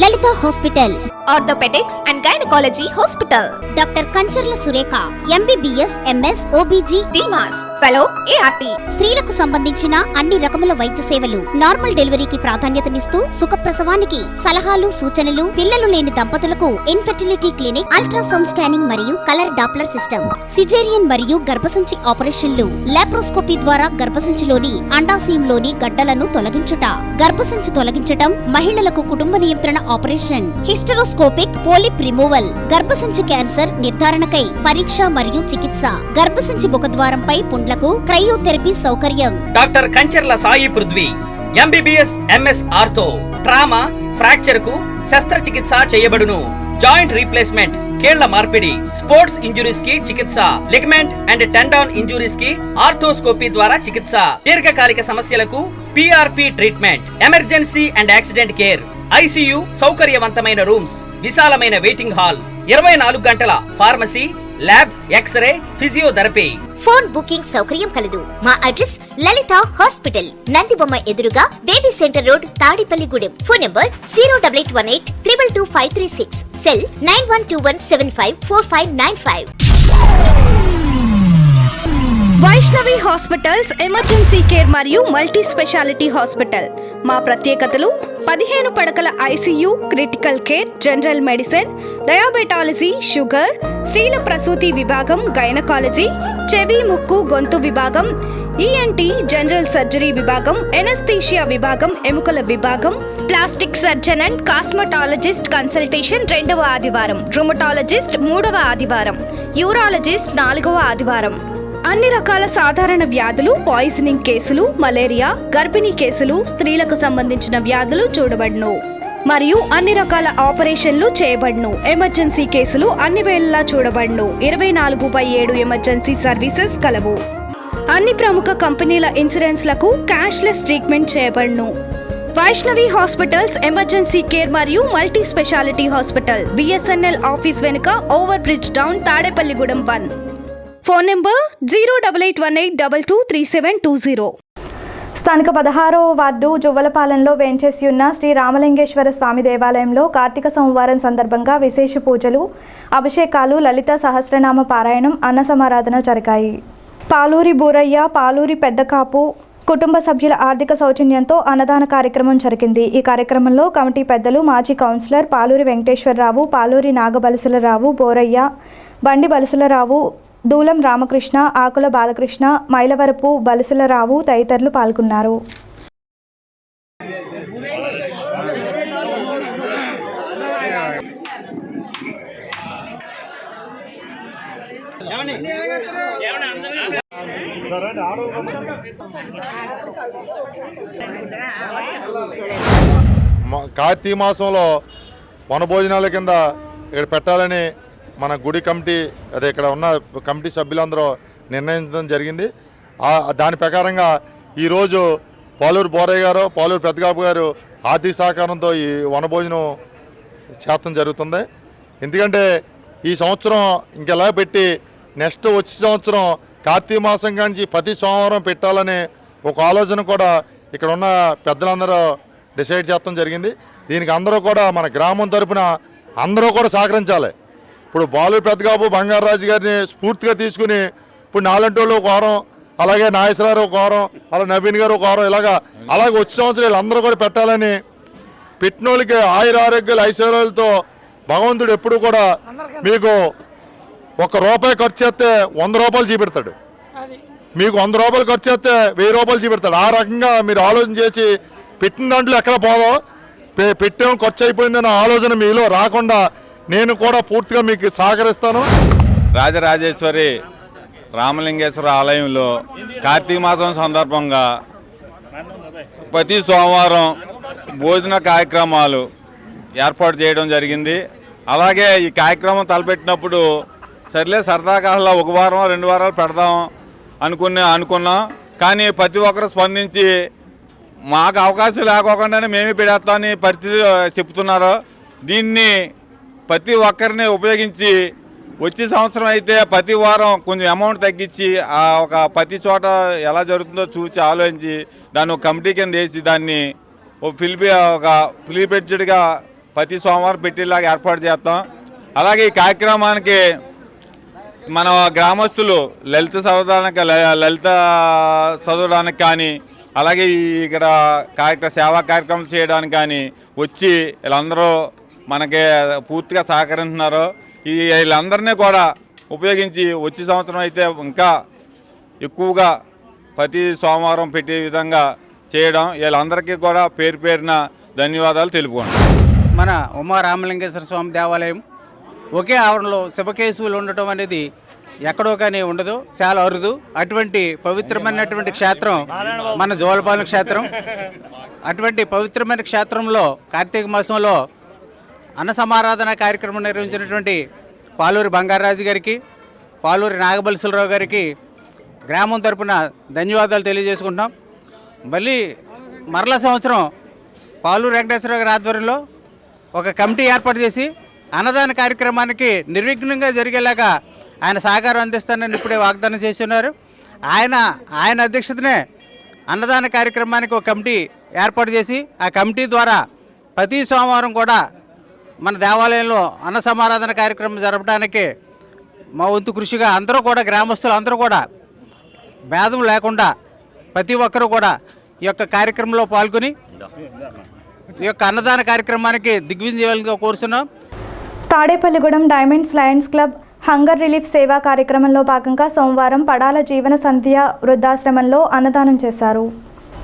Lalitha hospital, orthopaedics and gynaecology hospital. Doctor Kancharla Surekha, MBBS, MS, OBG, DMAS, fellow, ART. స్త్రీలకు సంబంధించిన అన్ని రకముల వైద్య సేవలు, నార్మల్ డెలివరీకి ప్రాధాన్యతనిస్తూ సుఖప్రసవానికి సలహాలు, సూచనలు, పిల్లలు లేని దంపతులకు ఇన్ఫెర్టిలిటీ క్లినిక్, అల్ట్రాసౌండ్ స్కానింగ్ మరియు కలర్ డాప్లర్ సిస్టమ్, సిజేరియన్ మరియు గర్భసంచి ఆపరేషన్లు, లాప్రోస్కోపీ ద్వారా గర్భసంచిలోని అండాశయంలోని గడ్డలను తొలగించుట, గర్భసంచి తొలగించటం, మహిళలకు కుటుంబ నియంత్రణ ఆపరేషన్, హిస్టరోస్కోపిక్ పోలిప్ రిమూవల్, గర్భసంచి క్యాన్సర్ నిర్ధారణకై పరీక్ష మరియు చికిత్స, గర్భసంచి ముఖద్వారంపై పుండ్లకు క్రయోథెరపీ సౌకర్యం. Doctor Kancharla Sai Prithvi, MBBS, MS ortho, trauma, fracture కు శస్త్రచికిత్స చేయబడును. జాయింట్ రీప్లేస్మెంట్, కీళ్ల మార్పిడి, స్పోర్ట్స్ ఇంజురీస్ కి చికిత్స, లిగమెంట్ అండ్ టెండాన్ ఇంజురీస్ కి ఆర్థోస్కోపీ ద్వారా చికిత్స, దీర్ఘకాలిక సమస్యలకు PRP treatment, emergency and accident care, ICU సౌకర్యవంతమైన రూమ్స్, విశాలమైన వెయిటింగ్ హాల్, 24 గంటల pharmacy, lab, X-ray, physiotherapy. Phone booking సౌకర్యం కలదు. మా అడ్రస్ లలిత హాస్పిటల్, నందిబొమ్మ ఎదురుగా, baby centre road, Tadepalligudem. Phone number 08818222536. Cell 9121754595. Vaishnavi hospitals emergency care మరియు మల్టీ స్పెషాలిటీ హాస్పిటల్. మా ప్రత్యేకతలు: 15 పడకల ICU, critical care, general medicine, diabetology, sugar, స్త్రీల ప్రసూతి విభాగం, గైనకాలజీ, చెవి, ముక్కు, గొంతు విభాగం, ఈఎన్టీ, జనరల్ సర్జరీ విభాగం, ఎనస్థీషియా విభాగం, ఎముకల విభాగం, plastic surgeon and cosmetologist consultation 2వ ఆదివారం, రుమటాలజిస్ట్ 3వ ఆదివారం, యూరాలజిస్ట్ 4వ ఆదివారం. అన్ని రకాల సాధారణ వ్యాధులు, పాయిజనింగ్ కేసులు, మలేరియా, గర్భిణీ కేసులు, స్త్రీలకు సంబంధించిన వ్యాధులు చూడబడును మరియు అన్ని రకాల ఆపరేషన్లు చేయబడును. ఎమర్జెన్సీ కేసులు అన్ని వేళలా చూడబడును. 24/7 ఎమర్జెన్సీ సర్వీసెస్ కలవు. అన్ని ప్రముఖ కంపెనీల ఇన్సూరెన్స్లకు క్యాష్లెస్ ట్రీట్మెంట్ చేయబడును. వైష్ణవి హాస్పిటల్స్ ఎమర్జెన్సీ కేర్ మరియు multi speciality hospital, BSNL office వెనుక, over bridge down, Tadepalligudem 1. Phone number 08818223720. స్థానిక 16వ వార్డు జువ్వలపాలెంలో వేంచేసి ఉన్న శ్రీ రామలింగేశ్వర స్వామి దేవాలయంలో కార్తీక సోమవారం సందర్భంగా విశేష పూజలు, అభిషేకాలు, లలిత సహస్రనామ పారాయణం, అన్న సమారాధన జరిగాయి. పాలూరి బూరయ్య, పాలూరి పెద్దకాపు కుటుంబ సభ్యుల ఆర్థిక సౌజన్యంతో అన్నదాన కార్యక్రమం జరిగింది. ఈ కార్యక్రమంలో కమిటీ పెద్దలు, మాజీ కౌన్సిలర్ పాలూరి వెంకటేశ్వరరావు, పాలూరి నాగబలసలరావు, బోరయ్య, బండి బలసలరావు, దూలం రామకృష్ణ, ఆకుల బాలకృష్ణ, మైలవరపు బలసలరావు తదితరులు పాల్గొన్నారు. కార్తీక మాసంలో వనభోజనాల కింద ఇక్కడ పెట్టాలని మన గుడి కమిటీ, అదే ఇక్కడ ఉన్న కమిటీ సభ్యులందరూ నిర్ణయించడం జరిగింది. దాని ప్రకారంగా ఈరోజు పాలూరు బోరయ్య గారు, పాలూరు పెద్దకాపు గారు ఆర్థిక సహకారంతో ఈ వనభోజనం చేతం జరుగుతుంది. ఎందుకంటే ఈ సంవత్సరం ఇంకెలా పెట్టి నెక్స్ట్ వచ్చే సంవత్సరం కార్తీక మాసం కాంచి ప్రతి సోమవారం పెట్టాలనే ఒక ఆలోచన కూడా ఇక్కడ ఉన్న పెద్దలందరూ డిసైడ్ చేయడం జరిగింది. దీనికి అందరూ కూడా మన గ్రామం తరపున అందరూ కూడా సహకరించాలి. ఇప్పుడు బాలు పెద్దగాబు బంగారాజు గారిని స్ఫూర్తిగా తీసుకుని ఇప్పుడు నాలంటోళ్ళు ఒక వారం, అలాగే నాగేశ్వరరావు ఒక వారం, అలా నవీన్ గారు ఒక వారం, అలాగే వచ్చే సంవత్సరం వీళ్ళందరూ కూడా పెట్టాలని, పెట్టిన వాళ్ళకి ఆయుర ఆరోగ్యాలు ఐశ్వర్యాలతో భగవంతుడు ఎప్పుడు కూడా మీకు ₹1 ఖర్చు చేస్తే ₹100 చూపెడతాడు, మీకు ₹100 ఖర్చు చేస్తే ₹1000 చూపెడతాడు. ఆ రకంగా మీరు ఆలోచన చేసి పెట్టిన దాంట్లో ఎక్కడ పోదో, పెట్టాం ఖర్చు అయిపోయిందన్న ఆలోచన మీలో రాకుండా నేను కూడా పూర్తిగా మీకు సహకరిస్తాను. రాజరాజేశ్వరి రామలింగేశ్వర ఆలయంలో కార్తీక మాసం సందర్భంగా ప్రతి సోమవారం భోజన కార్యక్రమాలు ఏర్పాటు చేయడం జరిగింది. అలాగే ఈ కార్యక్రమం తలపెట్టినప్పుడు సర్లే సరదాగా ఒక వారం 2 వారాలు పెడదాం అనుకున్నాం. కానీ ప్రతి ఒక్కరు స్పందించి మాకు అవకాశం లేకోకుండానే మేమే పెడతామని పరిస్థితి చెప్తున్నారు. దీన్ని ప్రతి ఒక్కరిని ఉపయోగించి వచ్చే సంవత్సరం అయితే ప్రతి వారం కొంచెం అమౌంట్ తగ్గించి ఒక ప్రతి చోట ఎలా జరుగుతుందో చూసి ఆలోచించి దాన్ని ఒక కమిటీ కింద వేసి దాన్ని ఒక ఫిలిపెడ్జ్డ్గా ప్రతి సోమవారం పెట్టేలాగా ఏర్పాటు చేస్తాం. అలాగే ఈ కార్యక్రమానికి మన గ్రామస్తులు లలిత చదవడానికి కానీ, అలాగే ఇక్కడ సేవా కార్యక్రమాలు చేయడానికి కానీ వచ్చి వీళ్ళందరూ మనకి పూర్తిగా సహకరిస్తున్నారు. వీళ్ళందరినీ కూడా ఉపయోగించి వచ్చే సంవత్సరం అయితే ఇంకా ఎక్కువగా ప్రతి సోమవారం పెట్టే విధంగా చేయడం, వీళ్ళందరికీ కూడా పేరు పేరున ధన్యవాదాలు తెలుపుకోండి. మన ఉమా రామలింగేశ్వర స్వామి దేవాలయం ఒకే ఆవరణలో శివకేశవులు ఉండటం అనేది ఎక్కడో కానీ ఉండదు, చాలా అరుదు. అటువంటి పవిత్రమైనటువంటి క్షేత్రం మన జోలపాలెం క్షేత్రం. అటువంటి పవిత్రమైన క్షేత్రంలో కార్తీక మాసంలో అన్న సమారాధన కార్యక్రమం నిర్వహించినటువంటి పాలూరి బంగారాజు గారికి, పాలూరి నాగబల్సులరావు గారికి గ్రామం తరపున ధన్యవాదాలు తెలియజేసుకుంటున్నాం. మరలా సంవత్సరం పాలూరి వెంకటేశ్వర గారి ఆధ్వర్యంలో ఒక కమిటీ ఏర్పాటు చేసి అన్నదాన కార్యక్రమానికి నిర్విఘ్నంగా జరిగేలాగా ఆయన సహకారం అందిస్తానని ఇప్పుడే వాగ్దానం చేసి ఉన్నారు. ఆయన అధ్యక్షతనే అన్నదాన కార్యక్రమానికి ఒక కమిటీ ఏర్పాటు చేసి ఆ కమిటీ ద్వారా ప్రతి సోమవారం కూడా మన దేవాలయంలో అన్న సమారాధన కార్యక్రమం జరపడానికి మా వంతు కృషిగా అందరూ కూడా గ్రామస్తులు అందరూ కూడా భేదం లేకుండా ప్రతి ఒక్కరూ కూడా ఈ యొక్క కార్యక్రమంలో పాల్గొని ఈ యొక్క అన్నదాన కార్యక్రమానికి దిగ్విజయం చేయాలని కోరుతున్నాం. Tadepalligudem diamonds Lions club hunger relief సేవా కార్యక్రమంలో భాగంగా సోమవారం పడాల జీవన సంధ్య వృద్ధాశ్రమంలో అన్నదానం చేశారు.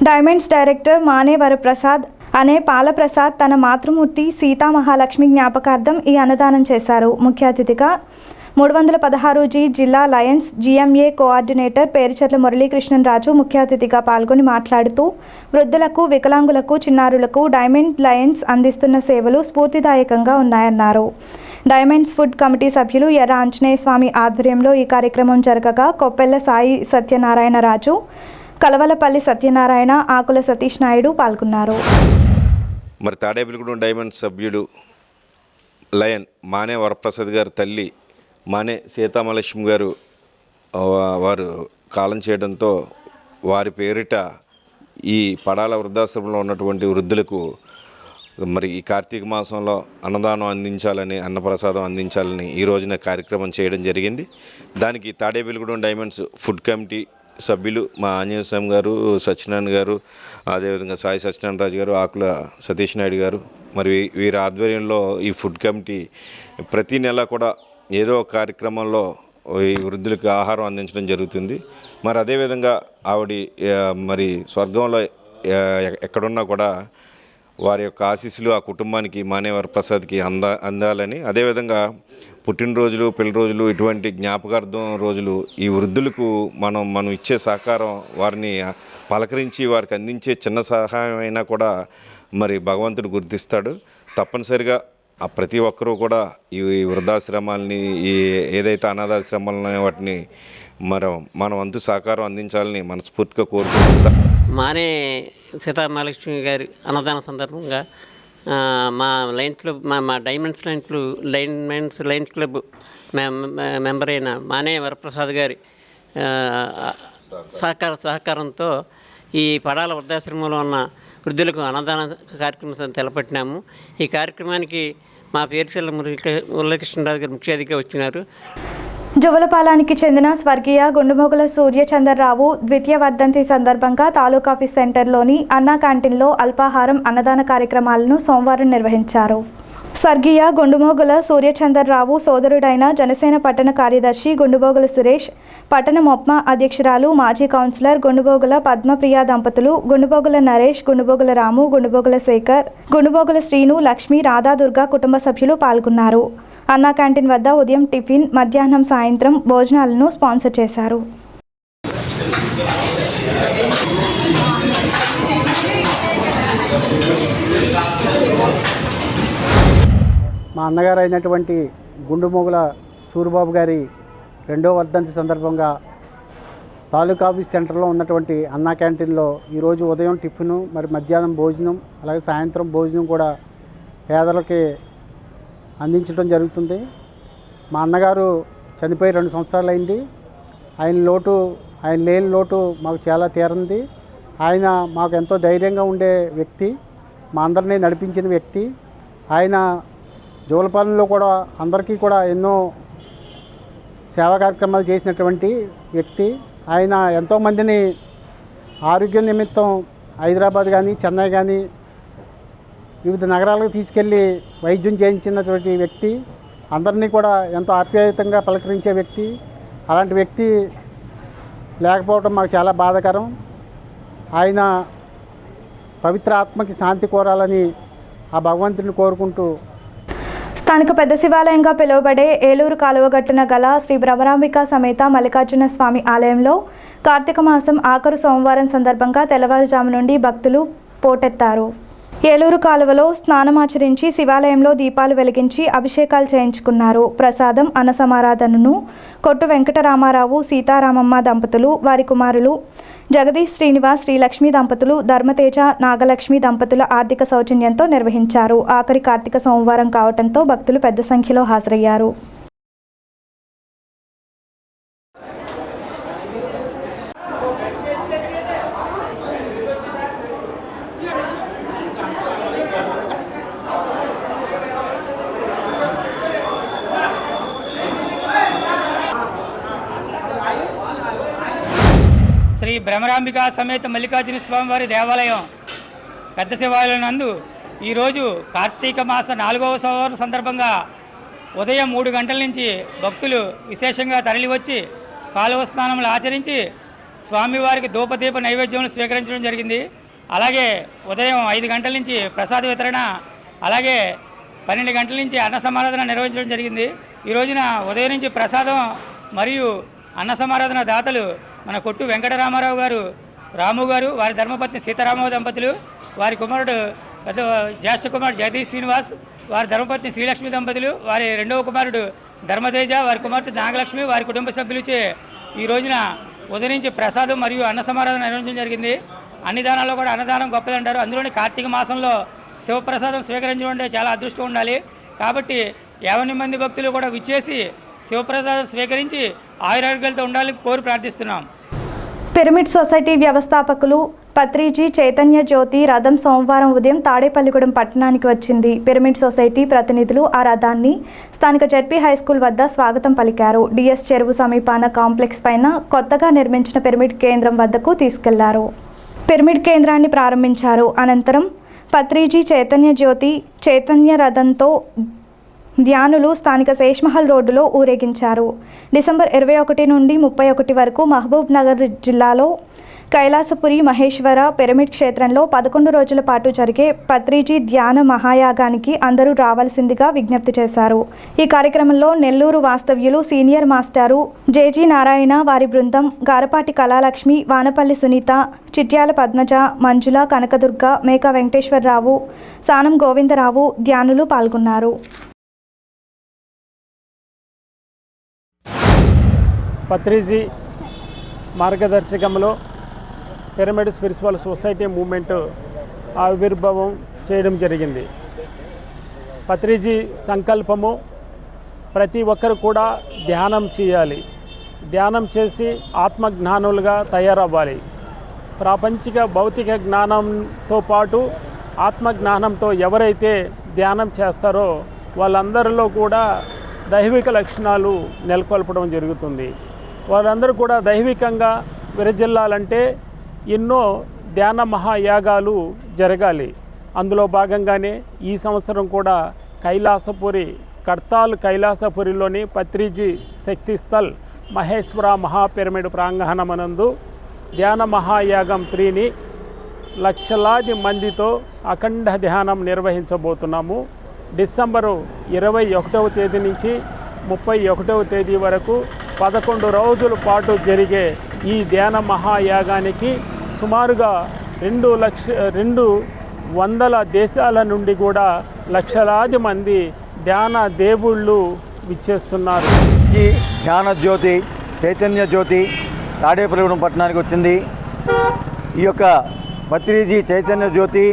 డైమండ్స్ డైరెక్టర్ మానే వరప్రసాద్ అనే పాలప్రసాద్ తన మాతృమూర్తి సీతామహాలక్ష్మి జ్ఞాపకార్థం ఈ అన్నదానం చేశారు. ముఖ్య అతిథిగా 316G జిల్లా Lions GMA coordinator Perucherla Murali Krishna Raju ముఖ్య అతిథిగా పాల్గొని మాట్లాడుతూ వృద్ధులకు, వికలాంగులకు, చిన్నారులకు డైమండ్ లయన్స్ అందిస్తున్న సేవలు స్ఫూర్తిదాయకంగా ఉన్నాయన్నారు. డైమండ్స్ ఫుడ్ కమిటీ సభ్యులు ఎర్ర ఆంజనేయ స్వామి ఆధ్వర్యంలో ఈ కార్యక్రమం జరగగా కొప్పెల్ల సాయి సత్యనారాయణ రాజు, కలవలపల్లి సత్యనారాయణ, ఆకుల సతీష్ నాయుడు పాల్గొన్నారు. మరి తాడేపల్లిగూడెం డైమండ్స్ సభ్యుడు లయన్ మానే వరప్రసాద్ గారి తల్లి మానే సీతామహాలక్ష్మి గారు వారు కాలం చేయడంతో వారి పేరిట ఈ పడాల వృద్ధాశ్రమంలో ఉన్నటువంటి వృద్ధులకు మరి ఈ కార్తీక మాసంలో అన్నదానం అందించాలని, అన్నప్రసాదం అందించాలని ఈ రోజున కార్యక్రమం చేయడం జరిగింది. దానికి తాడేపల్లిగూడెం డైమండ్స్ ఫుడ్ కమిటీ సభ్యులు మా ఆంజనేయ స్వామి గారు, సత్యనారాయణ గారు, అదేవిధంగా సాయి సత్యనారాయణ రాజు గారు, ఆకుల సతీష్ నాయుడు గారు, మరి వీరి ఆధ్వర్యంలో ఈ ఫుడ్ కమిటీ ప్రతి నెల కూడా ఏదో ఒక కార్యక్రమంలో ఈ వృద్ధులకు ఆహారం అందించడం జరుగుతుంది. మరి అదేవిధంగా ఆవిడ మరి స్వర్గంలో ఎక్కడున్నా కూడా వారి యొక్క ఆశీస్సులు ఆ కుటుంబానికి మానే వరప్రసాద్కి అందాలని, అదేవిధంగా పుట్టినరోజులు, పెళ్లి రోజులు, ఇటువంటి జ్ఞాపకార్థం రోజులు ఈ వృద్ధులకు మనం ఇచ్చే సహకారం, వారిని పలకరించి వారికి అందించే చిన్న సహాయం అయినా కూడా మరి భగవంతుడు గుర్తిస్తాడు. తప్పనిసరిగా ప్రతి ఒక్కరూ కూడా ఈ వృద్ధాశ్రమాలని, ఈ ఏదైతే అనాథాశ్రమాలని వాటిని మన వంతు సహకారం అందించాలని మనస్ఫూర్తిగా కోరుకుంటున్నాం. మానే సీతామహాలక్ష్మి గారి అన్నదాన సందర్భంగా మా లయన్స్ క్లబ్ మా డైమండ్స్ లయన్స్ క్లబ్ మెంబర్ అయిన మానే వరప్రసాద్ గారి సహకారంతో ఈ పడాల వృద్ధాశ్రమంలో ఉన్న వృద్ధులకు అన్నదాన కార్యక్రమం తలపెట్టినాము. ఈ కార్యక్రమానికి మా పేరుచెల్ల మురళీకృష్ణరాజు గారు ముఖ్య అతిథిగా వచ్చినారు. జువలపాలానికి చెందిన స్వర్గీయ గుండుమొగుల సూర్యచంద్రరావు ద్వితీయ వర్ధంతి సందర్భంగా తాలూకా ఆఫీస్ సెంటర్లోని అన్నా క్యాంటీన్లో అల్పాహారం అన్నదాన కార్యక్రమాలను సోమవారం నిర్వహించారు. స్వర్గీయ గుండుమొగుల సూర్యచంద్రరావు సోదరుడైన జనసేన పట్టణ కార్యదర్శి గుండుమొగుల సురేష్, పట్టణ మొప్మా అధ్యక్షురాలు మాజీ కౌన్సిలర్ గుండుమొగుల పద్మప్రియ దంపతులు, గుండుమొగుల నరేష్, గుండుమొగుల రాము, గుండుమొగుల శేఖర్, గుండుమొగుల శ్రీను, లక్ష్మి, రాధాదుర్గ కుటుంబ సభ్యులు పాల్గొన్నారు. అన్నా క్యాంటీన్ వద్ద ఉదయం టిఫిన్, మధ్యాహ్నం, సాయంత్రం భోజనాలను స్పాన్సర్ చేశారు. మా అన్నగారు అయినటువంటి గుండుమొగుల సూరిబాబు గారి 2వ వర్ధంతి సందర్భంగా తాలూకా ఆఫీస్ సెంటర్లో ఉన్నటువంటి అన్నా క్యాంటీన్లో ఈరోజు ఉదయం టిఫిను, మరి మధ్యాహ్నం భోజనం, అలాగే సాయంత్రం భోజనం కూడా పేదలకి అందించడం జరుగుతుంది. మా అన్నగారు చనిపోయి 2 సంవత్సరాలు అయింది. ఆయన లేని లోటు మాకు చాలా తీరింది. ఆయన మాకు ఎంతో ధైర్యంగా ఉండే వ్యక్తి, మా అందరినీ నడిపించిన వ్యక్తి. ఆయన జోలపాలెంలో కూడా అందరికీ కూడా ఎన్నో సేవా కార్యక్రమాలు చేసినటువంటి వ్యక్తి. ఆయన ఎంతోమందిని ఆరోగ్యం నిమిత్తం హైదరాబాద్ కానీ చెన్నై కానీ వివిధ నగరాలకు తీసుకెళ్ళి వైద్యం చేయించినటువంటి వ్యక్తి. అందరినీ కూడా ఎంతో ఆప్యాయతంగా పలకరించే వ్యక్తి. అలాంటి వ్యక్తి లేకపోవడం మాకు చాలా బాధాకరం. ఆయన పవిత్ర ఆత్మకి శాంతి కోరాలని ఆ భగవంతుని కోరుకుంటూ స్థానిక పెద్ద శివాలయంగా పిలువబడే ఏలూరు కాలువగట్టున గల శ్రీ భ్రమరాంబిక సమేత మల్లికార్జున స్వామి ఆలయంలో కార్తీక మాసం ఆఖరు సోమవారం సందర్భంగా తెల్లవారుజాము నుండి భక్తులు పోటెత్తారు. ఏలూరు కాలువలో స్నానమాచరించి శివాలయంలో దీపాలు వెలిగించి అభిషేకాలు చేయించుకున్నారు. ప్రసాదం అన్నసమారాధనను కొట్టు వెంకటరామారావు, సీతారామమ్మ దంపతులు, వారి కుమారులు జగదీష్ శ్రీనివాస్, శ్రీలక్ష్మి దంపతులు, ధర్మతేజ, నాగలక్ష్మి దంపతుల ఆర్థిక సౌజన్యంతో నిర్వహించారు. ఆఖరి కార్తీక సోమవారం కావడంతో భక్తులు పెద్ద సంఖ్యలో హాజరయ్యారు. శ్రీ భ్రమరాంబికా సమేత మల్లికార్జున స్వామివారి దేవాలయం పెద్ద శివాలయం నందు ఈరోజు కార్తీక మాస 4వ సోమవారం సందర్భంగా ఉదయం 3 గంటల నుంచి భక్తులు విశేషంగా తరలివచ్చి కాలువ స్నానములు ఆచరించి స్వామివారికి ధూపదీప నైవేద్యములు స్వీకరించడం జరిగింది. అలాగే ఉదయం 5 గంటల నుంచి ప్రసాద వితరణ, అలాగే 12 గంటల నుంచి అన్న సమారాధన నిర్వహించడం జరిగింది. ఈ రోజున ఉదయం నుంచి ప్రసాదం మరియు అన్న సమారాధన దాతలు మన కొట్టు వెంకటరామారావు గారు, రాము గారు, వారి ధర్మపత్ని సీతారామ దంపతులు, వారి కుమారుడు పెద్ద జ్యేష్ఠ కుమారుడు జగదీష్ శ్రీనివాస్, వారి ధర్మపత్ని శ్రీలక్ష్మి దంపతులు, వారి 2వ కుమారుడు ధర్మతేజ, వారి కుమార్తె నాగలక్ష్మి, వారి కుటుంబ సభ్యులచే ఈ రోజున ఉదయం నుంచి ప్రసాదం మరియు అన్న సమారాధన నిర్వహించడం జరిగింది. అన్ని దానాల్లో కూడా అన్నదానం గొప్పదంటారు. అందులోని కార్తీక మాసంలో శివప్రసాదం స్వీకరించడం అంటే చాలా అదృష్టం ఉండాలి. కాబట్టి 50 మంది భక్తులు కూడా విచ్చేసి శివప్రసాదం స్వీకరించి ఆయురారోగ్యాలతో ఉండాలని కోరి ప్రార్థిస్తున్నాం. పిరమిడ్ సొసైటీ వ్యవస్థాపకులు పత్రిజీ చైతన్య జ్యోతి రథం సోమవారం ఉదయం తాడేపల్లిగూడెం పట్టణానికి వచ్చింది. పిరమిడ్ సొసైటీ ప్రతినిధులు ఆ రథాన్ని స్థానిక జెడ్పీ హైస్కూల్ వద్ద స్వాగతం పలికారు. డిఎస్ చెరువు సమీపాన కాంప్లెక్స్ పైన కొత్తగా నిర్మించిన పిరమిడ్ కేంద్రం వద్దకు తీసుకెళ్లారు. పిరమిడ్ కేంద్రాన్ని ప్రారంభించారు. అనంతరం పత్రిజీ చైతన్య జ్యోతి చైతన్య రథంతో ధ్యానులు స్థానిక శేష్మహల్ రోడ్డులో ఊరేగించారు. డిసెంబర్ 21 నుండి 31 వరకు మహబూబ్ నగర్ జిల్లాలో కైలాసపురి మహేశ్వర పిరమిడ్ క్షేత్రంలో 11 రోజుల పాటు జరిగే పత్రిజీ ధ్యాన మహాయాగానికి అందరూ రావాల్సిందిగా విజ్ఞప్తి చేశారు. ఈ కార్యక్రమంలో నెల్లూరు వాస్తవ్యులు సీనియర్ మాస్టారు జేజీ నారాయణ, వారి బృందం, గారపాటి కళాలక్ష్మి, వానపల్లి సునీత, చిట్యాల పద్మజ, మంజుల, కనకదుర్గ, మేకా వెంకటేశ్వరరావు, సానం గోవిందరావు ధ్యానులు పాల్గొన్నారు. పత్రిజీ మార్గదర్శకంలో పిరమిడ్ స్పిరిచువల్ సొసైటీ మూవ్మెంట్ ఆవిర్భావం చేయడం జరిగింది. పత్రిజీ సంకల్పము ప్రతి ఒక్కరు కూడా ధ్యానం చేయాలి. ధ్యానం చేసి ఆత్మజ్ఞానులుగా తయారవ్వాలి. ప్రాపంచిక భౌతిక జ్ఞానంతో పాటు ఆత్మజ్ఞానంతో ఎవరైతే ధ్యానం చేస్తారో వాళ్ళందరిలో కూడా దైవిక లక్షణాలు నెలకొల్పడం జరుగుతుంది. వాళ్ళందరూ కూడా దైవికంగా విరజిల్లాలంటే ఎన్నో ధ్యాన మహాయాగాలు జరగాలి. అందులో భాగంగానే ఈ సంవత్సరం కూడా కైలాసపురి కడ్తాల్ కైలాసపురిలోని పత్రిజీ శక్తిస్థల్ మహేశ్వర మహాపిరమిడ్ ప్రాంగణమనందు ధ్యాన మహాయాగం 3ని లక్షలాది మందితో అఖండ ధ్యానం నిర్వహించబోతున్నాము. డిసెంబరు 21వ తేదీ నుంచి 31వ తేదీ వరకు 11 రోజుల పాటు జరిగే ఈ ధ్యాన మహాయాగానికి సుమారుగా 200 దేశాల నుండి కూడా లక్షలాది మంది ధ్యాన దేవుళ్ళు విచ్చేస్తున్నారు. ఈ ధ్యాన జ్యోతి చైతన్య జ్యోతి తాడేపల్లిగూడెం పట్టణానికి వచ్చింది. ఈ యొక్క పత్రిజీ చైతన్య జ్యోతి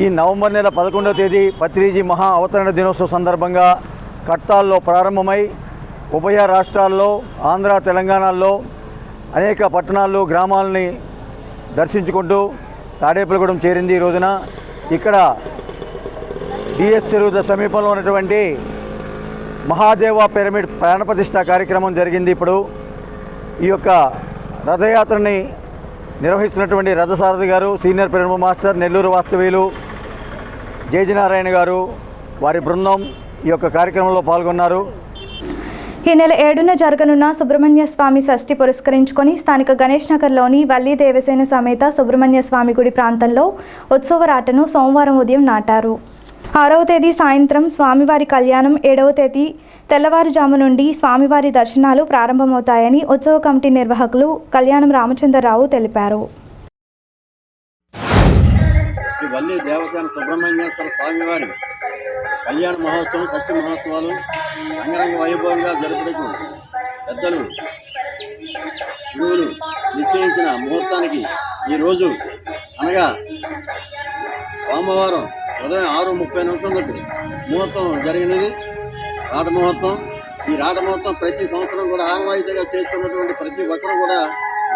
ఈ నవంబర్ నెల 11వ తేదీ పత్రిజీ మహా అవతరణ దినోత్సవ సందర్భంగా కడ్తాల్లో ప్రారంభమై ఉభయ రాష్ట్రాల్లో ఆంధ్ర తెలంగాణలో అనేక పట్టణాల్లో గ్రామాలని దర్శించుకుంటూ తాడేపల్లిగూడెం చేరింది. ఈ రోజున ఇక్కడ డిఎస్ చెరువు సమీపంలో ఉన్నటువంటి మహాదేవ పిరమిడ్ ప్రాణప్రతిష్ఠ కార్యక్రమం జరిగింది. ఇప్పుడు ఈ యొక్క రథయాత్రని నిర్వహిస్తున్నటువంటి రథసారథి గారు, సీనియర్ పిరమిడ్ మాస్టర్ నెల్లూరు వాస్తవ్యులు జయనారాయణ గారు, వారి బృందం ఈ యొక్క కార్యక్రమంలో పాల్గొన్నారు. ఈ నెల 7న జరగనున్న సుబ్రహ్మణ్య స్వామి షష్ఠి పురస్కరించుకొని స్థానిక గణేష్ నగర్లోని వల్లి దేవసేన సమేత సుబ్రహ్మణ్య స్వామి గుడి ప్రాంతంలో ఉత్సవరాటను సోమవారం ఉదయం నాటారు. 6వ తేదీ సాయంత్రం స్వామివారి కళ్యాణం, 7వ తేదీ తెల్లవారుజాము నుండి స్వామివారి దర్శనాలు ప్రారంభమవుతాయని ఉత్సవ కమిటీ నిర్వాహకులు కళ్యాణం రామచంద్రరావు తెలిపారు. వల్లి దేవసేన సుబ్రహ్మణ్యేశ్వర స్వామివారి కళ్యాణ మహోత్సవం షష్ఠి మహోత్సవాలు అంగరంగ వైభవంగా జరుపుటకు పెద్దలు గురువులు నిశ్చయించిన ముహూర్తానికి ఈరోజు అనగా సోమవారం ఉదయం 6:30 ముహూర్తం జరిగినది. రాట ముహూర్తం. ఈ రాట ముహూర్తం ప్రతి సంవత్సరం కూడా ఆనవాయితీగా చేస్తున్నటువంటి ప్రతి ఒక్కరు కూడా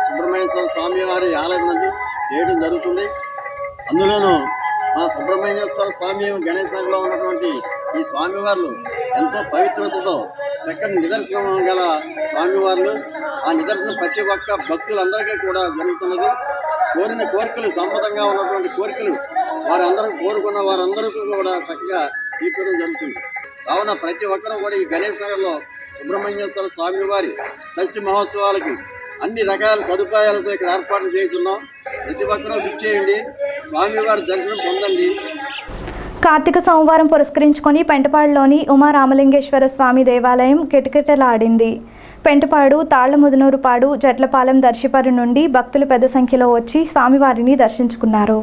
సుబ్రహ్మణ్యేశ్వర స్వామివారి ఆలయం నుంచి చేయడం జరుగుతుంది. అందులోనూ మా సుబ్రహ్మణ్యేశ్వర స్వామి గణేష్ నగర్లో ఉన్నటువంటి ఈ స్వామివార్లు ఎంతో పవిత్రతతో చక్కటి నిదర్శనం గల స్వామివార్లు. ఆ నిదర్శనం ప్రతి ఒక్క భక్తులందరికీ కూడా జరుగుతున్నది. కోరిన కోరికలు సమ్మతంగా ఉన్నటువంటి కోరికలు వారందరూ కోరుకున్న వారందరికీ కూడా చక్కగా తీర్చడం జరుగుతుంది. కావున ప్రతి ఒక్కరూ కూడా ఈ గణేష్ నగర్లో సుబ్రహ్మణ్యేశ్వర స్వామివారి షష్ఠి మహోత్సవాలకి అన్ని రకాల సదుపాయాలతో ఇక్కడ ఏర్పాట్లు చేస్తున్నాం. ప్రతి ఒక్కరూ విచ్చేయండి, స్వామివారి దర్శనం పొందండి. కార్తీక సోమవారం పురస్కరించుకొని పెంటపాడులోని ఉమా రామలింగేశ్వర స్వామి దేవాలయం కిటకిటలాడింది. పెంటపాడు, తాళ్లముదునూరుపాడు, జట్లపాలెం, దర్శిపరు నుండి భక్తులు పెద్ద సంఖ్యలో వచ్చి స్వామివారిని దర్శించుకున్నారు.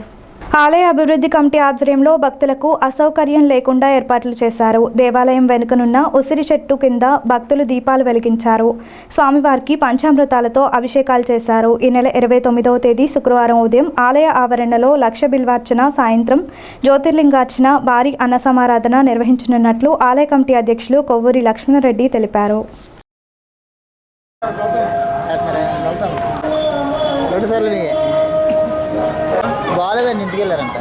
ఆలయ అభివృద్ధి కమిటీ ఆధ్వర్యంలో భక్తులకు అసౌకర్యం లేకుండా ఏర్పాట్లు చేశారు. దేవాలయం వెనుకనున్న ఉసిరి చెట్టు కింద భక్తులు దీపాలు వెలిగించారు. స్వామివారికి పంచామృతాలతో అభిషేకాలు చేశారు. ఈ నెల 29వ తేదీ శుక్రవారం ఉదయం ఆలయ ఆవరణలో లక్ష బిల్వార్చన, సాయంత్రం జ్యోతిర్లింగార్చన, భారీ అన్నసమారాధన నిర్వహించనున్నట్లు ఆలయ కమిటీ అధ్యక్షులు కొవ్వూరి లక్ష్మణరెడ్డి తెలిపారు. బాగాలేదండి, ఇంటికి వెళ్ళారంట.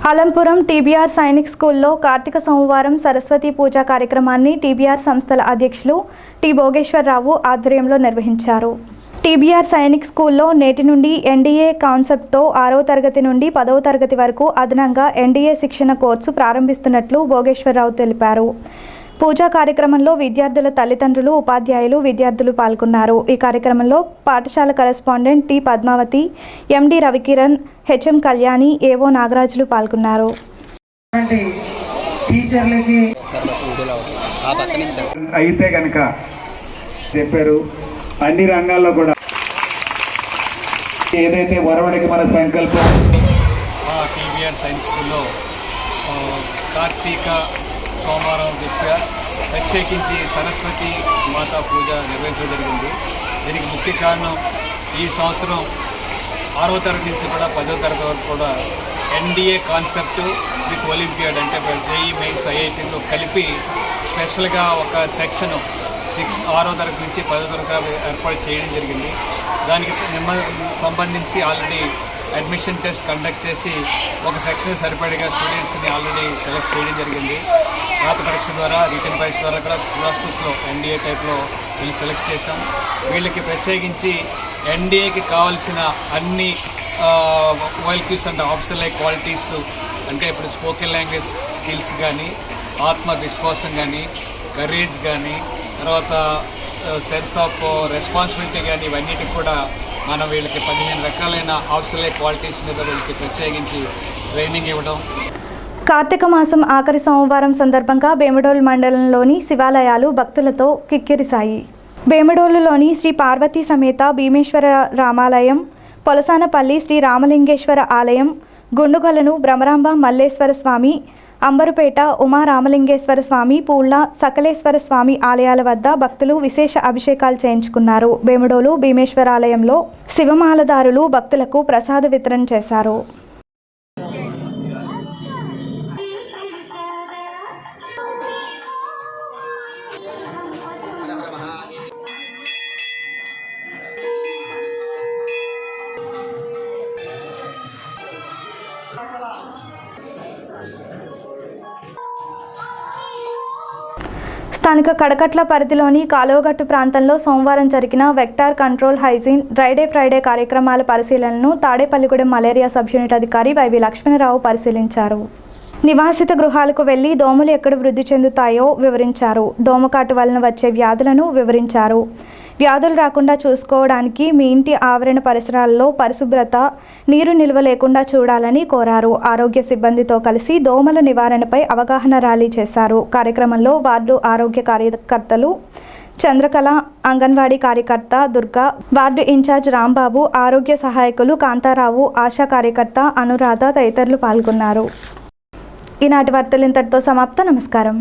అలంపురం టీబీఆర్ సైనిక్ స్కూల్లో కార్తీక సోమవారం సరస్వతి పూజా కార్యక్రమాన్ని టీబీఆర్ సంస్థల అధ్యక్షులు టి భోగేశ్వరరావు ఆధ్వర్యంలో నిర్వహించారు. టీబీఆర్ సైనిక్ స్కూల్లో నేటి నుండి ఎన్డీఏ కాన్సెప్ట్తో 6వ తరగతి నుండి 10వ తరగతి వరకు అదనంగా ఎన్డీఏ శిక్షణ కోర్సు ప్రారంభిస్తున్నట్లు భోగేశ్వరరావు తెలిపారు. పూజా కార్యక్రమంలో విద్యార్థుల తల్లిదండ్రులు, ఉపాధ్యాయులు, విద్యార్థులు పాల్గొన్నారు. ఈ కార్యక్రమంలో పాఠశాల కరెస్పాండెంట్ టి పద్మావతి, ఎండి రవికిరణ్, హెచ్ఎం కళ్యాణి, ఏవో నాగరాజులు పాల్గొన్నారు. అయితే కనుక చెప్పారు అన్ని రంగాల్లో కూడా ఏదైతే వరవడికి మన సంకల్పం టీవీఆర్ సైన్స్ స్కూల్లో కార్తీక సోమవారం దృష్ట్యా ప్రత్యేకించి సరస్వతి మాతా పూజ నిర్వహించడం జరిగింది. దీనికి ముఖ్య కారణం ఈ సంవత్సరం 6వ తరగతి నుంచి కూడా 10వ తరగతి వరకు కూడా ఎన్డీఏ కాన్సెప్ట్ విత్ ఒలింపియాడ్ అంటే జేఈ మెయిన్స్ ఐఐటీలో కలిపి స్పెషల్గా ఒక సెక్షన్ 6వ తరగతి నుంచి 10వ తరగతి ఏర్పాటు చేయడం జరిగింది. దానికి సంబంధించి ఆల్రెడీ అడ్మిషన్ టెస్ట్ కండక్ట్ చేసి ఒక సెక్షన్ సరిపడిగా స్టూడెంట్స్ని ఆల్రెడీ సెలెక్ట్ చేయడం జరిగింది. రాత పరీక్ష ద్వారా, రిటర్న్ పరీక్ష ద్వారా కూడా ప్రాసెస్లో ఎన్డీఏ టైప్లో వీళ్ళు సెలెక్ట్ చేశాం. వీళ్ళకి ప్రత్యేకించి ఎన్డీఏకి కావాల్సిన అన్ని ఓఎల్క్యూస్ అండ్ ఆఫీసర్ క్వాలిటీస్ అంటే ఇప్పుడు స్పోకెన్ లాంగ్వేజ్ స్కిల్స్ కానీ, ఆత్మవిశ్వాసం కానీ, కరేజ్ కానీ, తర్వాత సెన్స్ ఆఫ్ రెస్పాన్సిబిలిటీ కానీ ఇవన్నిటికి కూడా మనం వీళ్ళకి 15 రకాలైన ఆఫీసర్ క్వాలిటీస్ మీద వీళ్ళకి ప్రత్యేకించి ట్రైనింగ్ ఇవ్వడం. కార్తీక మాసం ఆఖరి సోమవారం సందర్భంగా బేమడోలు మండలంలోని శివాలయాలు భక్తులతో కిక్కిరిశాయి. బేమడోలులోని శ్రీ పార్వతీ సమేత భీమేశ్వర రామాలయం, పొలసానపల్లి శ్రీ రామలింగేశ్వర ఆలయం, గుండుగొలను బ్రహ్మరాంబ మల్లేశ్వర స్వామి, అంబరుపేట ఉమా రామలింగేశ్వర స్వామి, పూళ్ళ సకలేశ్వర స్వామి ఆలయాల వద్ద భక్తులు విశేష అభిషేకాలు చేయించుకున్నారు. బేమడోలు భీమేశ్వరాలయంలో శివమాలదారులు భక్తులకు ప్రసాద వితరణ చేశారు. స్థానిక కడకట్ల పరిధిలోని కాలువగట్టు ప్రాంతంలో సోమవారం జరిగిన vector control hygiene dry day Friday కార్యక్రమాల పరిశీలనను తాడేపల్లిగూడెం మలేరియా సబ్ యూనిట్ అధికారి వైవి లక్ష్మణరావు పరిశీలించారు. నివాసిత గృహాలకు వెళ్లి దోమలు ఎక్కడ వృద్ధి చెందుతాయో వివరించారు. దోమకాటు వలన వచ్చే వ్యాధులను వివరించారు. వ్యాధులు రాకుండా చూసుకోవడానికి మీ ఇంటి ఆవరణ పరిసరాల్లో పరిశుభ్రత, నీరు నిల్వ లేకుండా చూడాలని కోరారు. ఆరోగ్య సిబ్బందితో కలిసి దోమల నివారణపై అవగాహన ర్యాలీ చేశారు. కార్యక్రమంలో వార్డు ఆరోగ్య కార్యకర్తలు చంద్రకళ, అంగన్వాడీ కార్యకర్త దుర్గా, వార్డు ఇన్ఛార్జ్ రాంబాబు, ఆరోగ్య సహాయకులు కాంతారావు, ఆశా కార్యకర్త అనురాధ తదితరులు పాల్గొన్నారు. ఈనాటి వార్తలు ఇంతటితో సమాప్తం. నమస్కారం.